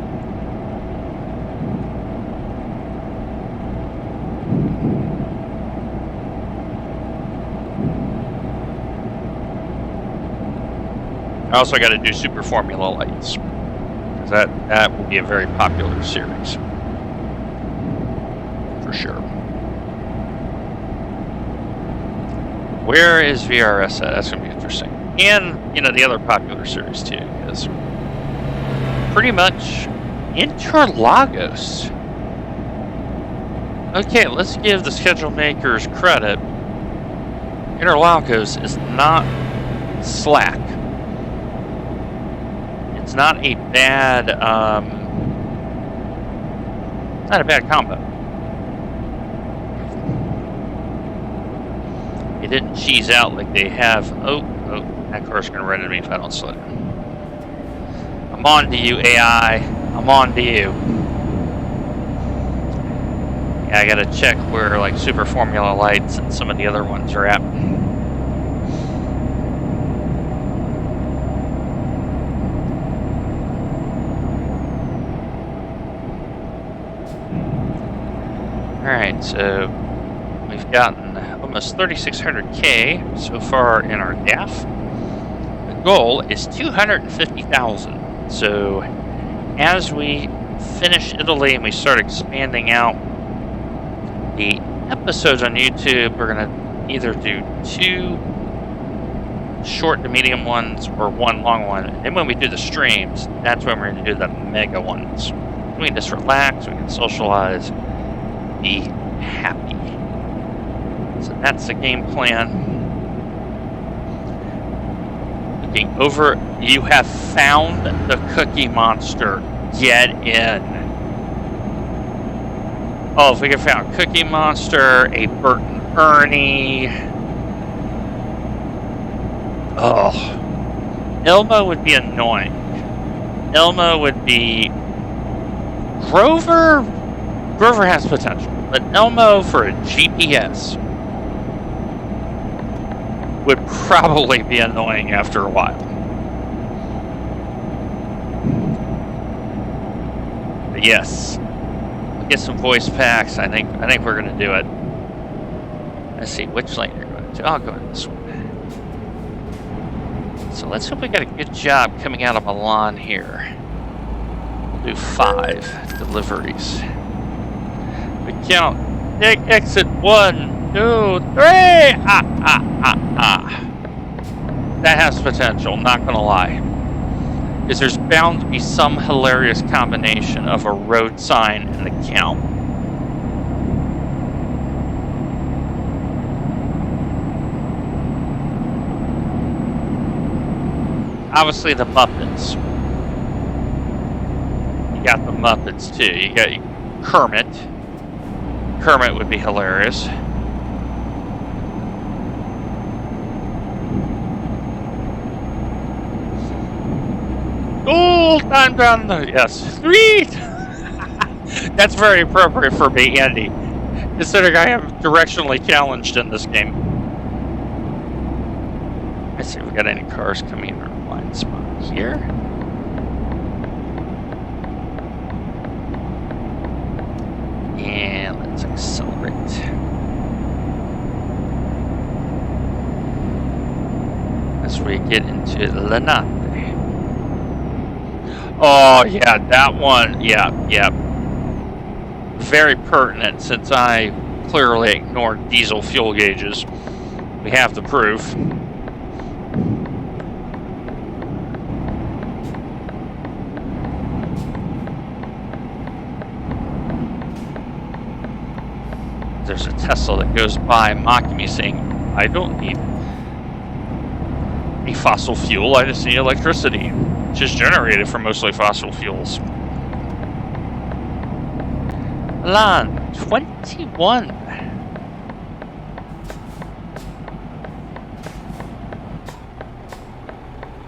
I also got to do Super Formula Lights, because that will be a very popular series for sure. Where is VRS at? That's going to be interesting. And, you know, the other popular series too is pretty much Interlagos. Okay, let's give the schedule makers credit. Interlagos is not slack. It's not a bad, not a bad combo. It didn't cheese out like they have. Oh, that car's gonna run into me if I don't slow down. I'm on to you, AI. I'm on to you. Yeah, I gotta check where like Super Formula Lights and some of the other ones are at. Alright, so we've gotten almost 3,600K so far in our DAF. The goal is 250,000. So as we finish Italy and we start expanding out the episodes on YouTube, we're going to either do 2 short to medium ones or 1 long one. And when we do the streams, that's when we're going to do the mega ones. We can just relax, we can socialize, be happy. So that's the game plan. Looking over, you have found the Cookie Monster. Get in. Oh, if we could find Cookie Monster, a Bert and Ernie. Oh. Elmo would be annoying. Elmo would be... Grover has potential, but Elmo for a GPS would probably be annoying after a while. But yes, we'll get some voice packs. I think we're going to do it. Let's see which lane you're going to. I'll go in this one. So let's hope we got a good job coming out of Milan here. We'll do 5 deliveries. We count. Take exit 1, 2, 3. That has potential, not gonna lie. Because there's bound to be some hilarious combination of a road sign and the count. Obviously the Muppets. You got the Muppets too. You got Kermit. Kermit would be hilarious. Oh, time down the... Yes. 3! That's very appropriate for me, Andy. Considering I am directionally challenged in this game. Let's see if we got any cars coming in our blind spot here. And let's accelerate. As we get into Lenate. Oh, yeah, that one. Yeah. Very pertinent since I clearly ignored diesel fuel gauges. We have the proof. There's a Tesla that goes by mocking me saying, I don't need a fossil fuel, I just need electricity, which is generated from mostly fossil fuels. Milan, 21.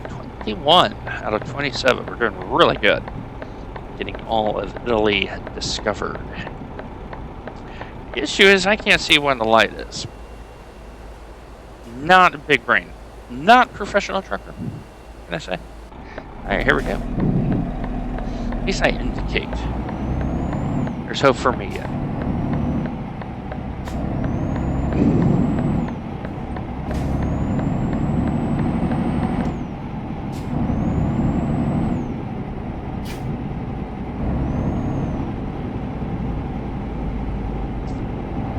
21 out of 27. We're doing really good. Getting all of Italy discovered. The issue is I can't see when the light is. Not a big brain. Not professional trucker. Can I say? Alright, here we go. At least I indicate. There's hope for me yet.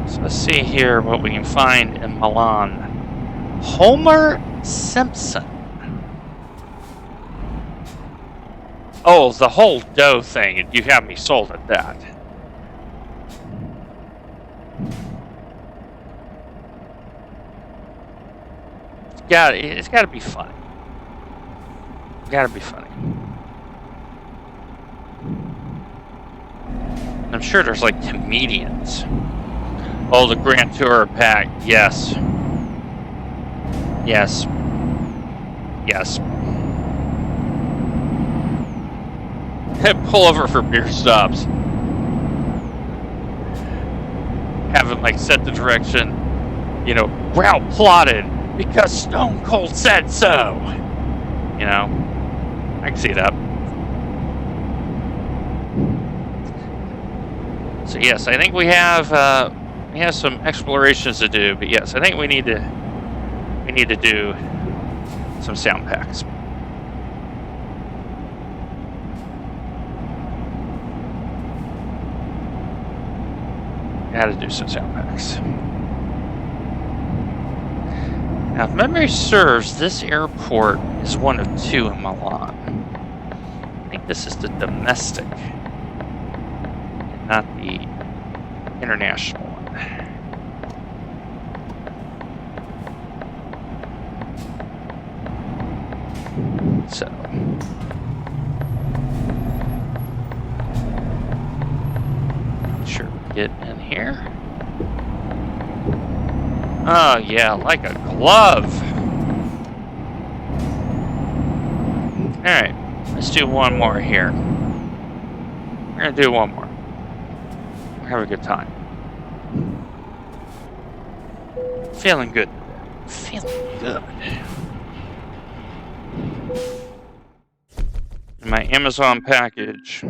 So let's see here what we can find in Milan. Homer Simpson. Oh, the whole dough thing. You have me sold at that. It's gotta be funny. It's gotta be funny. I'm sure there's like comedians. Oh, the Grand Tour pack. Yes. Yes. Yes. Pull over for beer stops. Have it like set the direction. You know, route plotted because Stone Cold said so. You know, I can see that. So yes, I think we have some explorations to do. But yes, I think we need to do some sound packs. Gotta do some sound packs. Now, if memory serves, this airport is one of two in Milan. I think this is the domestic, and not the international one. So. Sure, get in here. Oh yeah, like a glove. Alright, let's do one more here. We're gonna do one more. Have a good time. Feeling good today. Feeling good. In my Amazon package.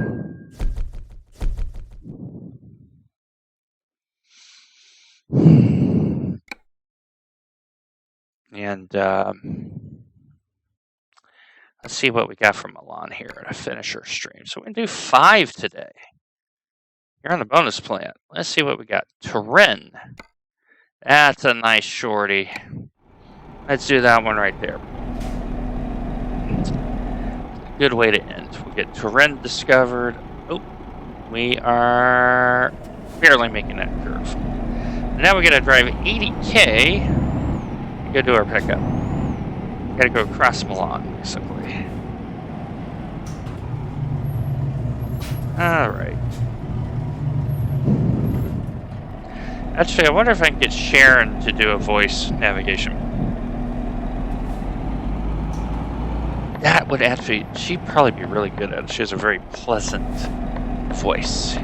And let's see what we got from Milan here to finish our stream. So we're going to do 5 today. You're on the bonus plan. Let's see what we got. Turin. That's a nice shorty. Let's do that one right there. Good way to end. We get Turin discovered. Oh, we are barely making that curve. Now we got to drive 80K. Go do our pickup. Gotta go across Milan, basically. Alright. Actually, I wonder if I can get Sharon to do a voice navigation. That would actually, she'd probably be really good at it. She has a very pleasant voice.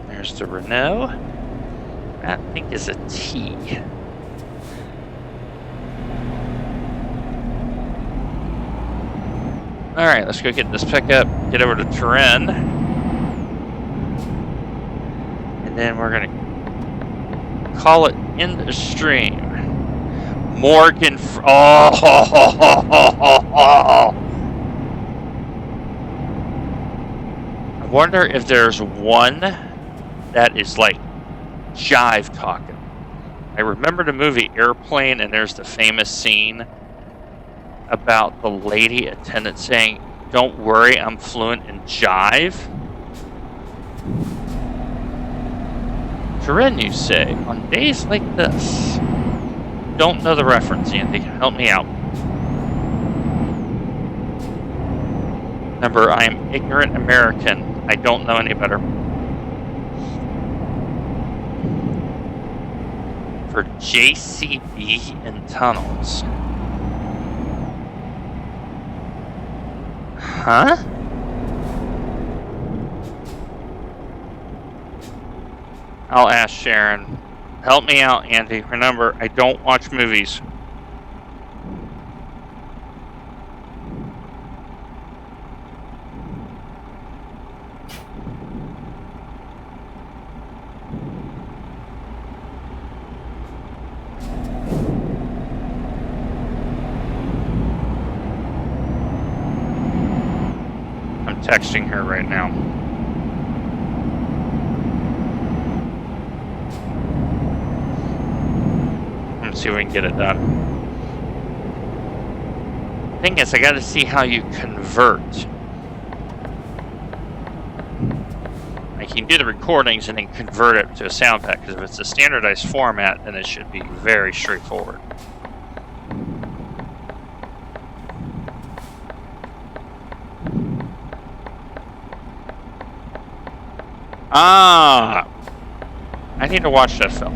There's the Renault. That I think is a T. Alright, let's go get this pickup, get over to Turin. And then we're going to call it in the stream. Morgan. I wonder if there's one that is like jive talking. I remember the movie Airplane, and there's the famous scene about the lady attendant saying, "Don't worry, I'm fluent in jive." Turin, you say, on days like this. don't know the reference, Andy. Help me out. Remember, I am ignorant American. I don't know any better. For JCB and tunnels. Huh? I'll ask Sharon. Help me out, Andy. Remember, I don't watch movies. I'm texting her right now. Let's see if we can get it done. Thing is, I gotta see how you convert. I can do the recordings and then convert it to a sound pack, because if it's a standardized format, then it should be very straightforward. Ah! I need to watch that film.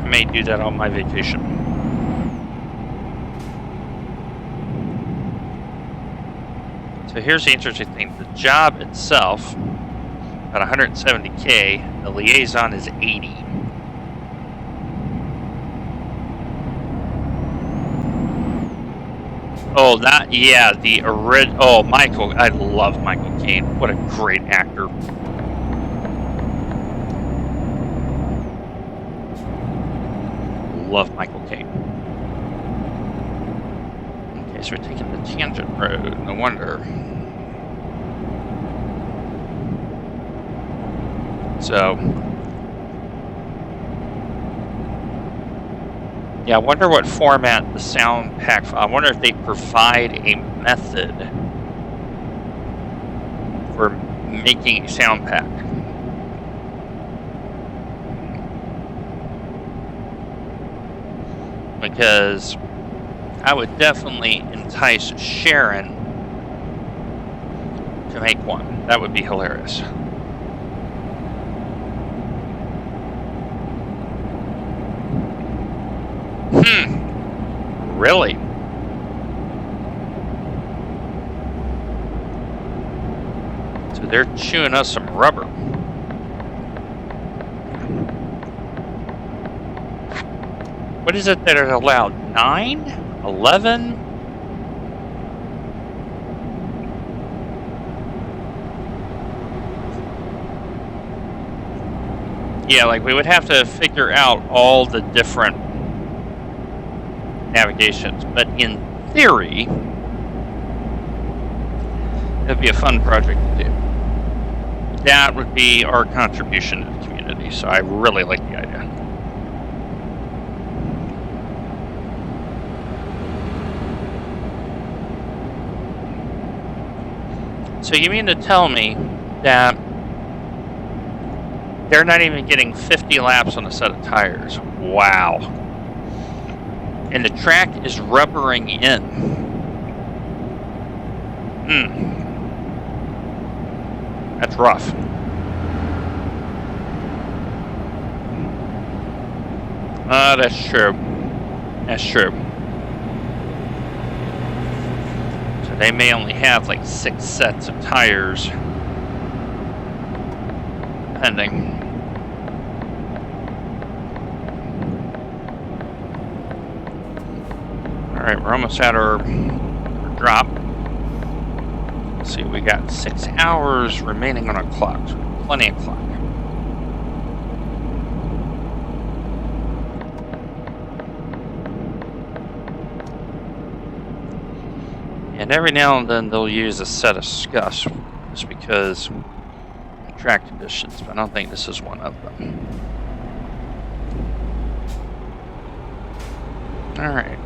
I may do that on my vacation. So here's the interesting thing. The job itself, about 170K, the liaison is 80. Oh, that, yeah, the original. Oh, Michael, I love Michael Caine. What a great actor. Love Michael Caine. Okay, so we're taking the tangent road, no wonder. So, yeah, I wonder what format the sound pack. I wonder if they provide a method for making a sound pack. Because I would definitely entice Sharon to make one. That would be hilarious. Really? So they're chewing us some rubber. What is it that are allowed? 9? 11? Yeah, like we would have to figure out all the different navigations, but in theory, it'd be a fun project to do. That would be our contribution to the community, so I really like the idea. So you mean to tell me that they're not even getting 50 laps on a set of tires? Wow. And the track is rubbering in. That's rough. That's true. That's true. So they may only have like 6 sets of tires. Depending. Alright, we're almost at our drop. Let's see, we got 6 hours remaining on our clock. So plenty of clock. And every now and then they'll use a set of scuffs just because of track conditions, but I don't think this is one of them. Alright.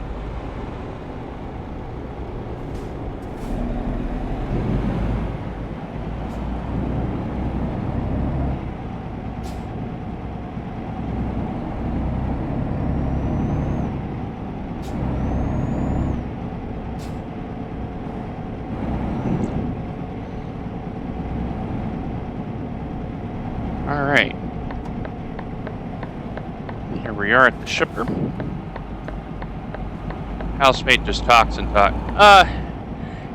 Here we are at the shipper. Housemate just talks and talks.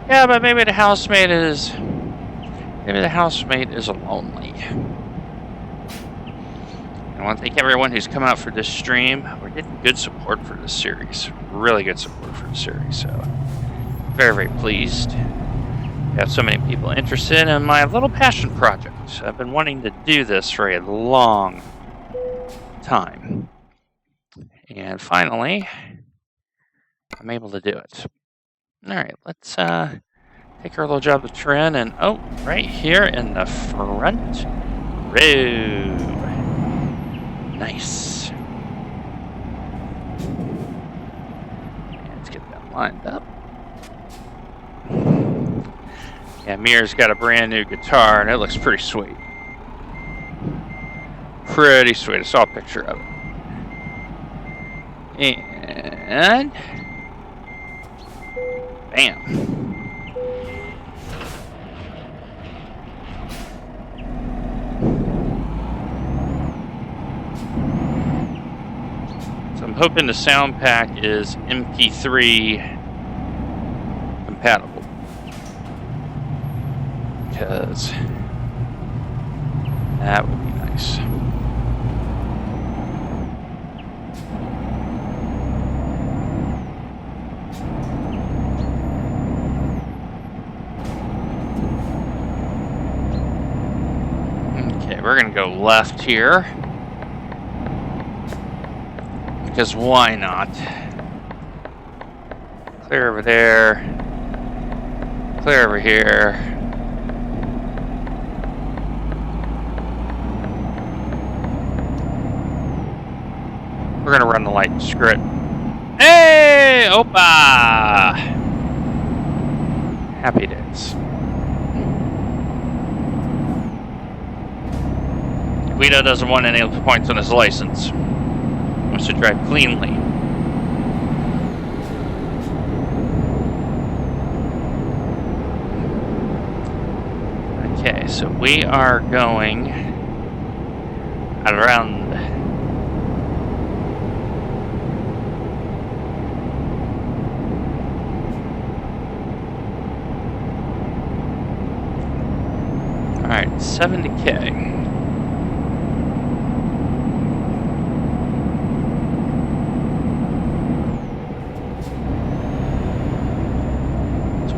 Yeah, but maybe the housemate is lonely. I want to thank everyone who's come out for this stream. We're getting good support for this series. Really good support for the series. So, very, very pleased to have so many people interested in my little passion project. I've been wanting to do this for a long time. And finally, I'm able to do it. Alright, let's take our little job of trim and, oh, right here in the front row. Nice. Let's get that lined up. Yeah, Mir's got a brand new guitar and it looks pretty sweet. Pretty sweet. I saw a picture of it. And bam. So I'm hoping the sound pack is MP3 compatible. Because that would be nice. Okay, we're going to go left here. Because why not? Clear over there. Clear over here. We're going to run the light and screw it. Hey! Opa! Happy days. Guido doesn't want any points on his license. He wants to drive cleanly. Okay, so we are going around. Alright, 70K.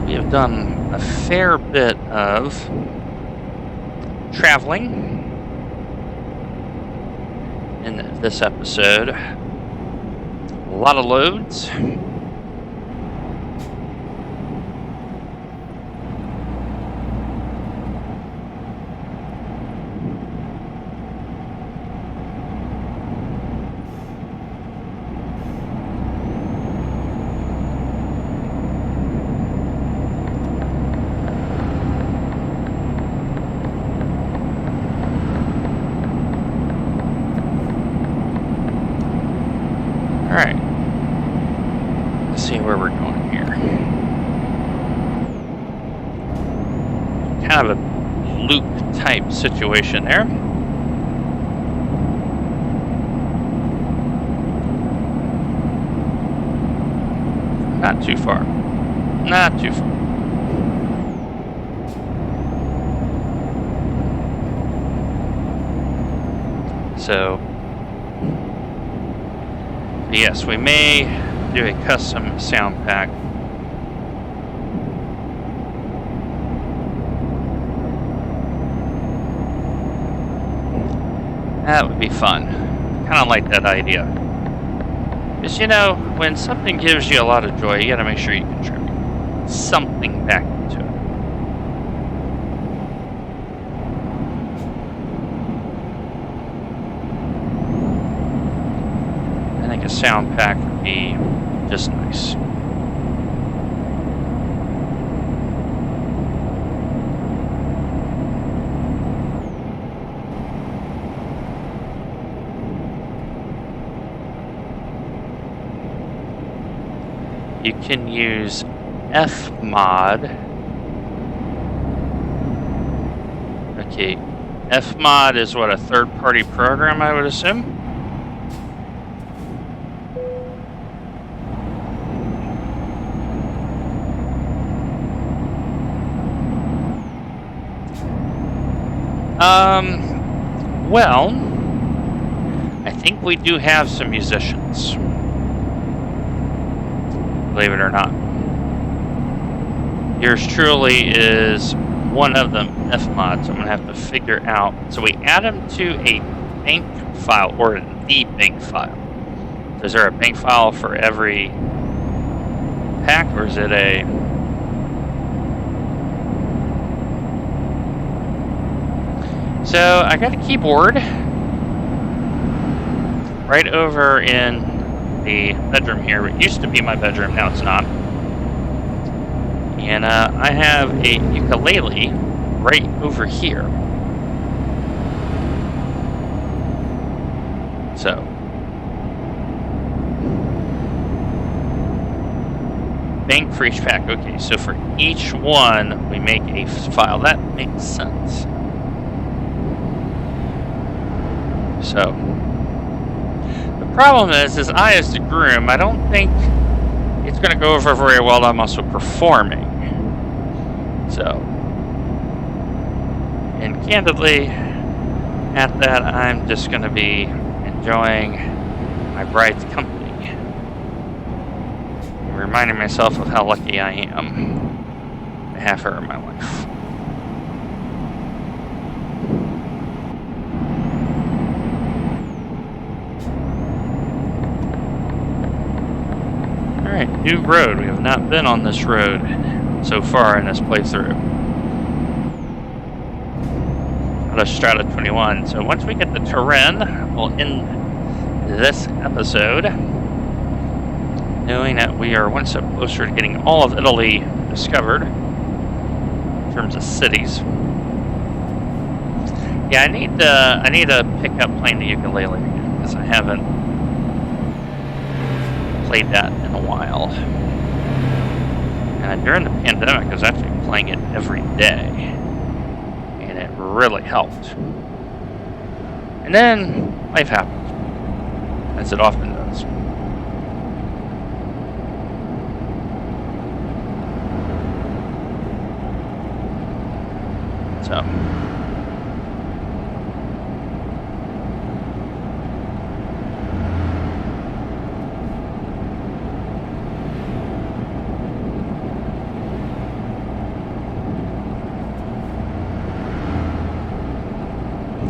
We have done a fair bit of traveling in this episode. A lot of loads. Alright, let's see where we're going here. Kind of a loop type situation there. Not too far. Not too far. So, yes, we may do a custom sound pack. That would be fun. Kind of like that idea. Because, you know, when something gives you a lot of joy, you gotta make sure you contribute something back into it. I think a sound pack would be just nice. You can use Fmod. Okay, Fmod is what, a third-party program, I would assume? Well, I think we do have some musicians. Believe it or not. Yours truly is one of them, F-mods. I'm going to have to figure out. So we add them to a bank file, or the bank file. So is there a bank file for every pack, or is it a... So I got a keyboard right over in the bedroom here. It used to be my bedroom, now it's not. And I have a ukulele right over here. So bank for each pack. Okay, so for each one we make a file. That makes sense. So the problem is I, as the groom, I don't think it's going to go over very well. I'm also performing. So, and candidly, at that, I'm just going to be enjoying my bride's company and reminding myself of how lucky I am to have her in my life. Alright, new road. We have not been on this road so far in this playthrough. Out of Strata 21. So once we get the Turin, we'll end this episode knowing that we are one step closer to getting all of Italy discovered in terms of cities. Yeah, I need to pick up playing the ukulele again because I haven't played that in a while. And during the pandemic, I was actually playing it every day, and it really helped. And then life happened, as it often does. So.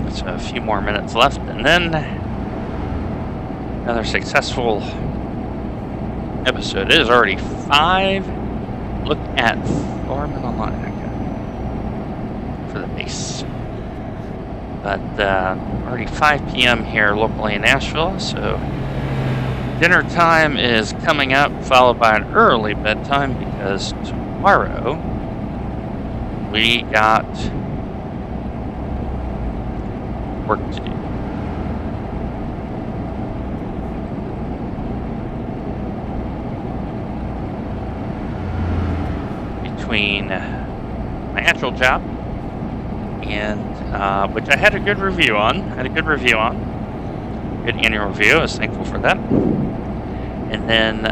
So a few more minutes left, and then another successful episode. It is already 5. Look at Foreman Online. Okay. For the base. But already 5 p.m. here locally in Nashville, so dinner time is coming up, followed by an early bedtime because tomorrow we got work to do. Between my actual job and which I had a good review on. Good annual review. I was thankful for that. And then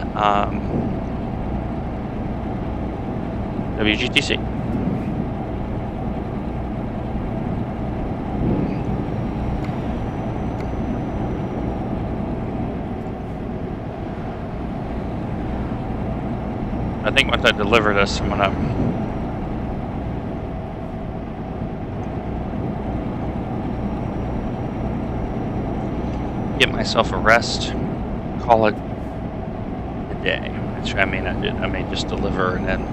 WGTC. I think once I deliver this, I'm gonna give myself a rest, call it a day. Which I mean, I may just deliver and then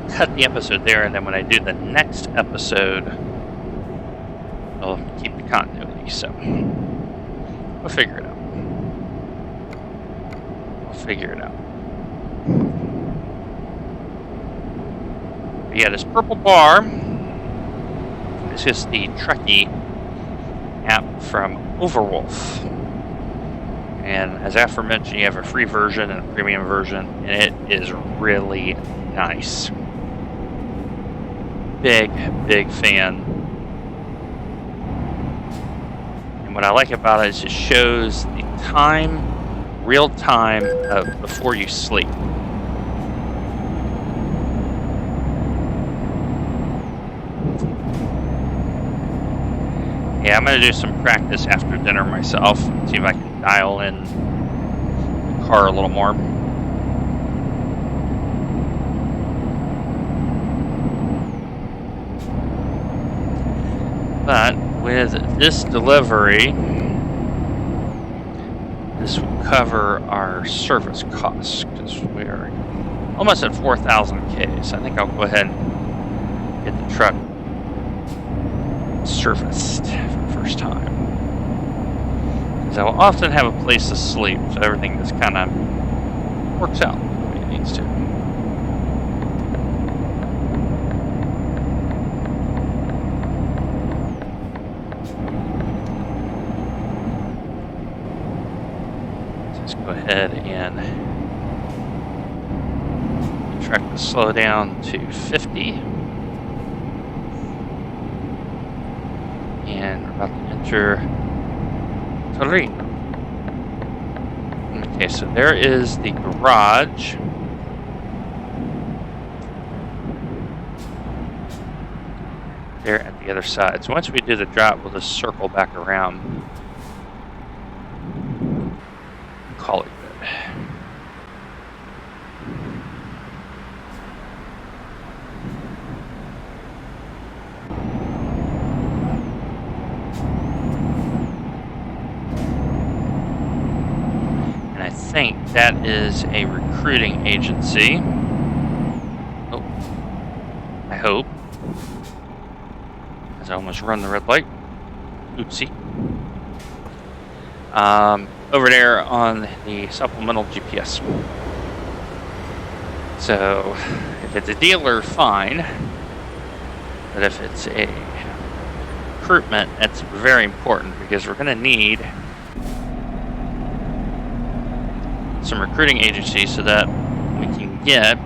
cut the episode there, and then when I do the next episode, I'll keep the continuity. So we'll figure it out. But yeah, this purple bar is just the Trekkie app from Overwolf. And as aforementioned, you have a free version and a premium version, and it is really nice. Big fan. And what I like about it is it shows the time, real time, before you sleep. Yeah, I'm going to do some practice after dinner myself. See if I can dial in the car a little more. But with this delivery, this will cover our service costs because we are almost at 4,000 Ks. I think I'll go ahead and get the truck serviced for the first time. Because I will often have a place to sleep, so everything just kind of works out the way it needs to. Let's go ahead and track the slow down to 50. And we're about to enter Turin. Okay, so there is the garage. There at the other side. So once we do the drop, we'll just circle back around. Call it good. And I think that is a recruiting agency. Oh, I hope. As I almost run the red light. Oopsie. Over there on the supplemental GPS. So, if it's a dealer, fine. But if it's a recruitment, that's very important because we're going to need some recruiting agencies so that we can get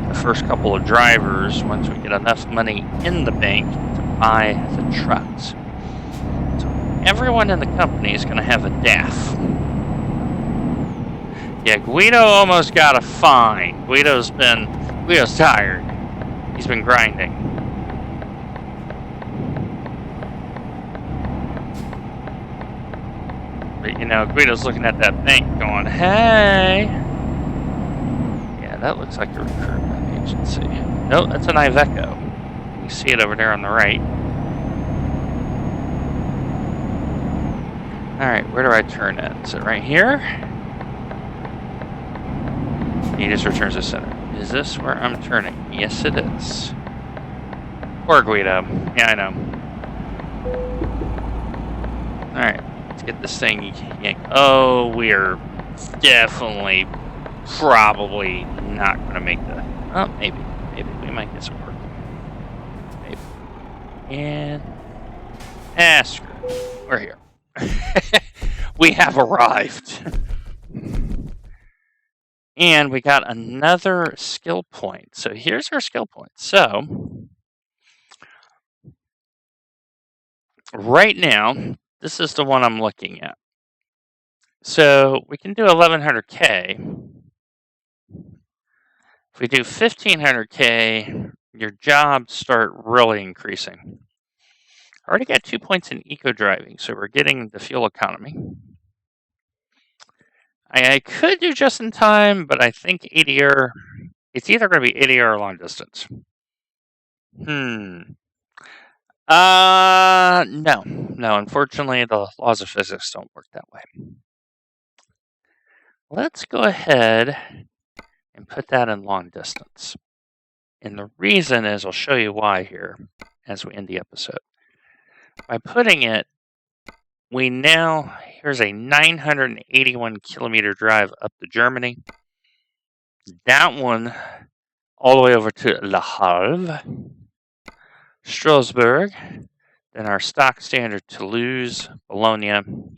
the first couple of drivers once we get enough money in the bank to buy the trucks. Everyone in the company is going to have a DAF. Yeah, Guido almost got a fine. Guido's tired. He's been grinding. But, you know, Guido's looking at that bank going, hey. Yeah, that looks like a recruitment agency. Nope, that's an Iveco. You see it over there on the right. Alright, where do I turn in? Is it right here? He just returns to center. Is this where I'm turning? Yes, it is. Poor Guido. Yeah, I know. Alright, let's get this thing yanked. Oh, we are definitely, probably not going to make the... Oh, maybe. Maybe. We might get some work. Maybe. And... screw it. We're here. We have arrived. And we got another skill point. So here's our skill point. So right now, this is the one I'm looking at. So we can do 1100K. If we do 1500K, your jobs start really increasing. I already got 2 points in eco driving, so we're getting the fuel economy. I could do just in time, but I think ADR, it's either going to be ADR or long distance. No, unfortunately, the laws of physics don't work that way. Let's go ahead and put that in long distance. And the reason is, I'll show you why here as we end the episode. By putting it, here's a 981 kilometer drive up to Germany. That one all the way over to Le Havre, Strasbourg, then our stock standard Toulouse, Bologna, and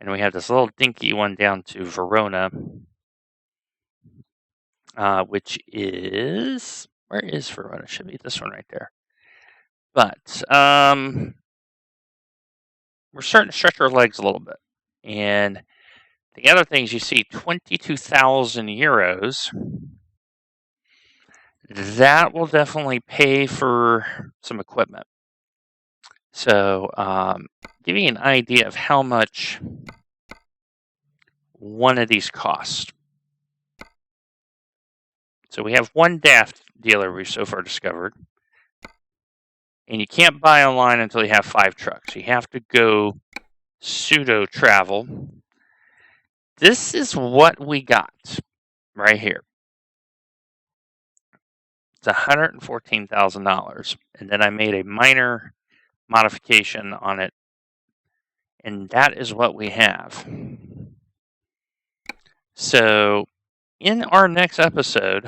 we have this little dinky one down to Verona, which is, where is Verona? Should be this one right there. But we're starting to stretch our legs a little bit. And the other things you see, 22,000 euros. That will definitely pay for some equipment. So, give you an idea of how much one of these costs. So we have one DAF dealer we've so far discovered. And you can't buy online until you have 5 trucks. You have to go pseudo travel. This is what we got right here. It's $114,000. And then I made a minor modification on it. And that is what we have. So in our next episode,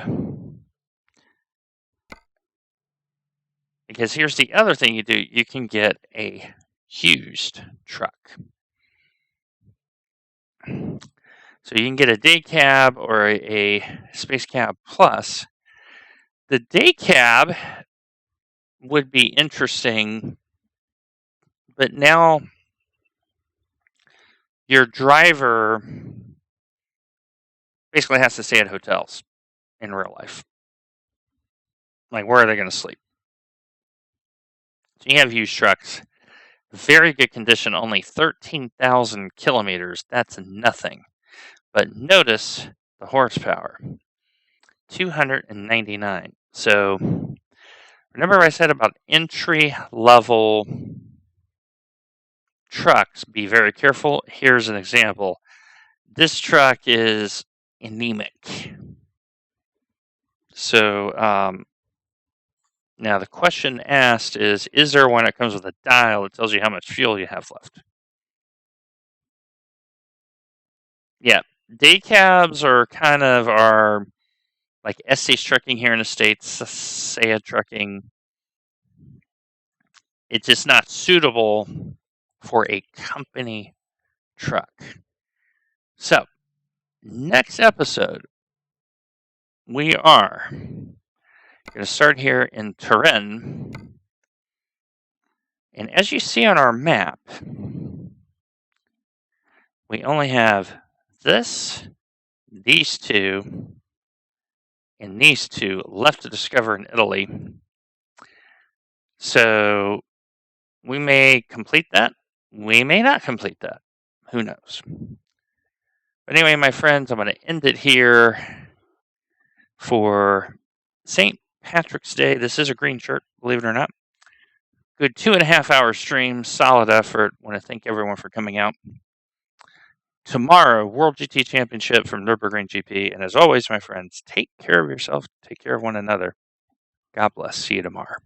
because here's the other thing you do, you can get a used truck. So you can get a day cab or a space cab plus. The day cab would be interesting, but now your driver basically has to stay at hotels in real life. Like, where are they going to sleep? So you have used trucks. Very good condition, only 13,000 kilometers. That's nothing. But notice the horsepower, 299. So remember what I said about entry-level trucks? Be very careful. Here's an example. This truck is anemic. So now the question asked is there one that comes with a dial that tells you how much fuel you have left? Yeah, day cabs are kind of our, like Estes Trucking here in the States, Saya Trucking. It's just not suitable for a company truck. So, next episode, we are going to start here in Turin. And as you see on our map, we only have this, these two, and these two left to discover in Italy. So we may complete that. We may not complete that. Who knows? But anyway, my friends, I'm going to end it here for St. Patrick's Day. This is a green shirt, believe it or not. Good 2.5 hour stream, solid effort. Want to thank everyone for coming out. Tomorrow, World GT Championship from Nürburgring GP. And as always, my friends, take care of yourself, take care of one another. God bless. See you tomorrow.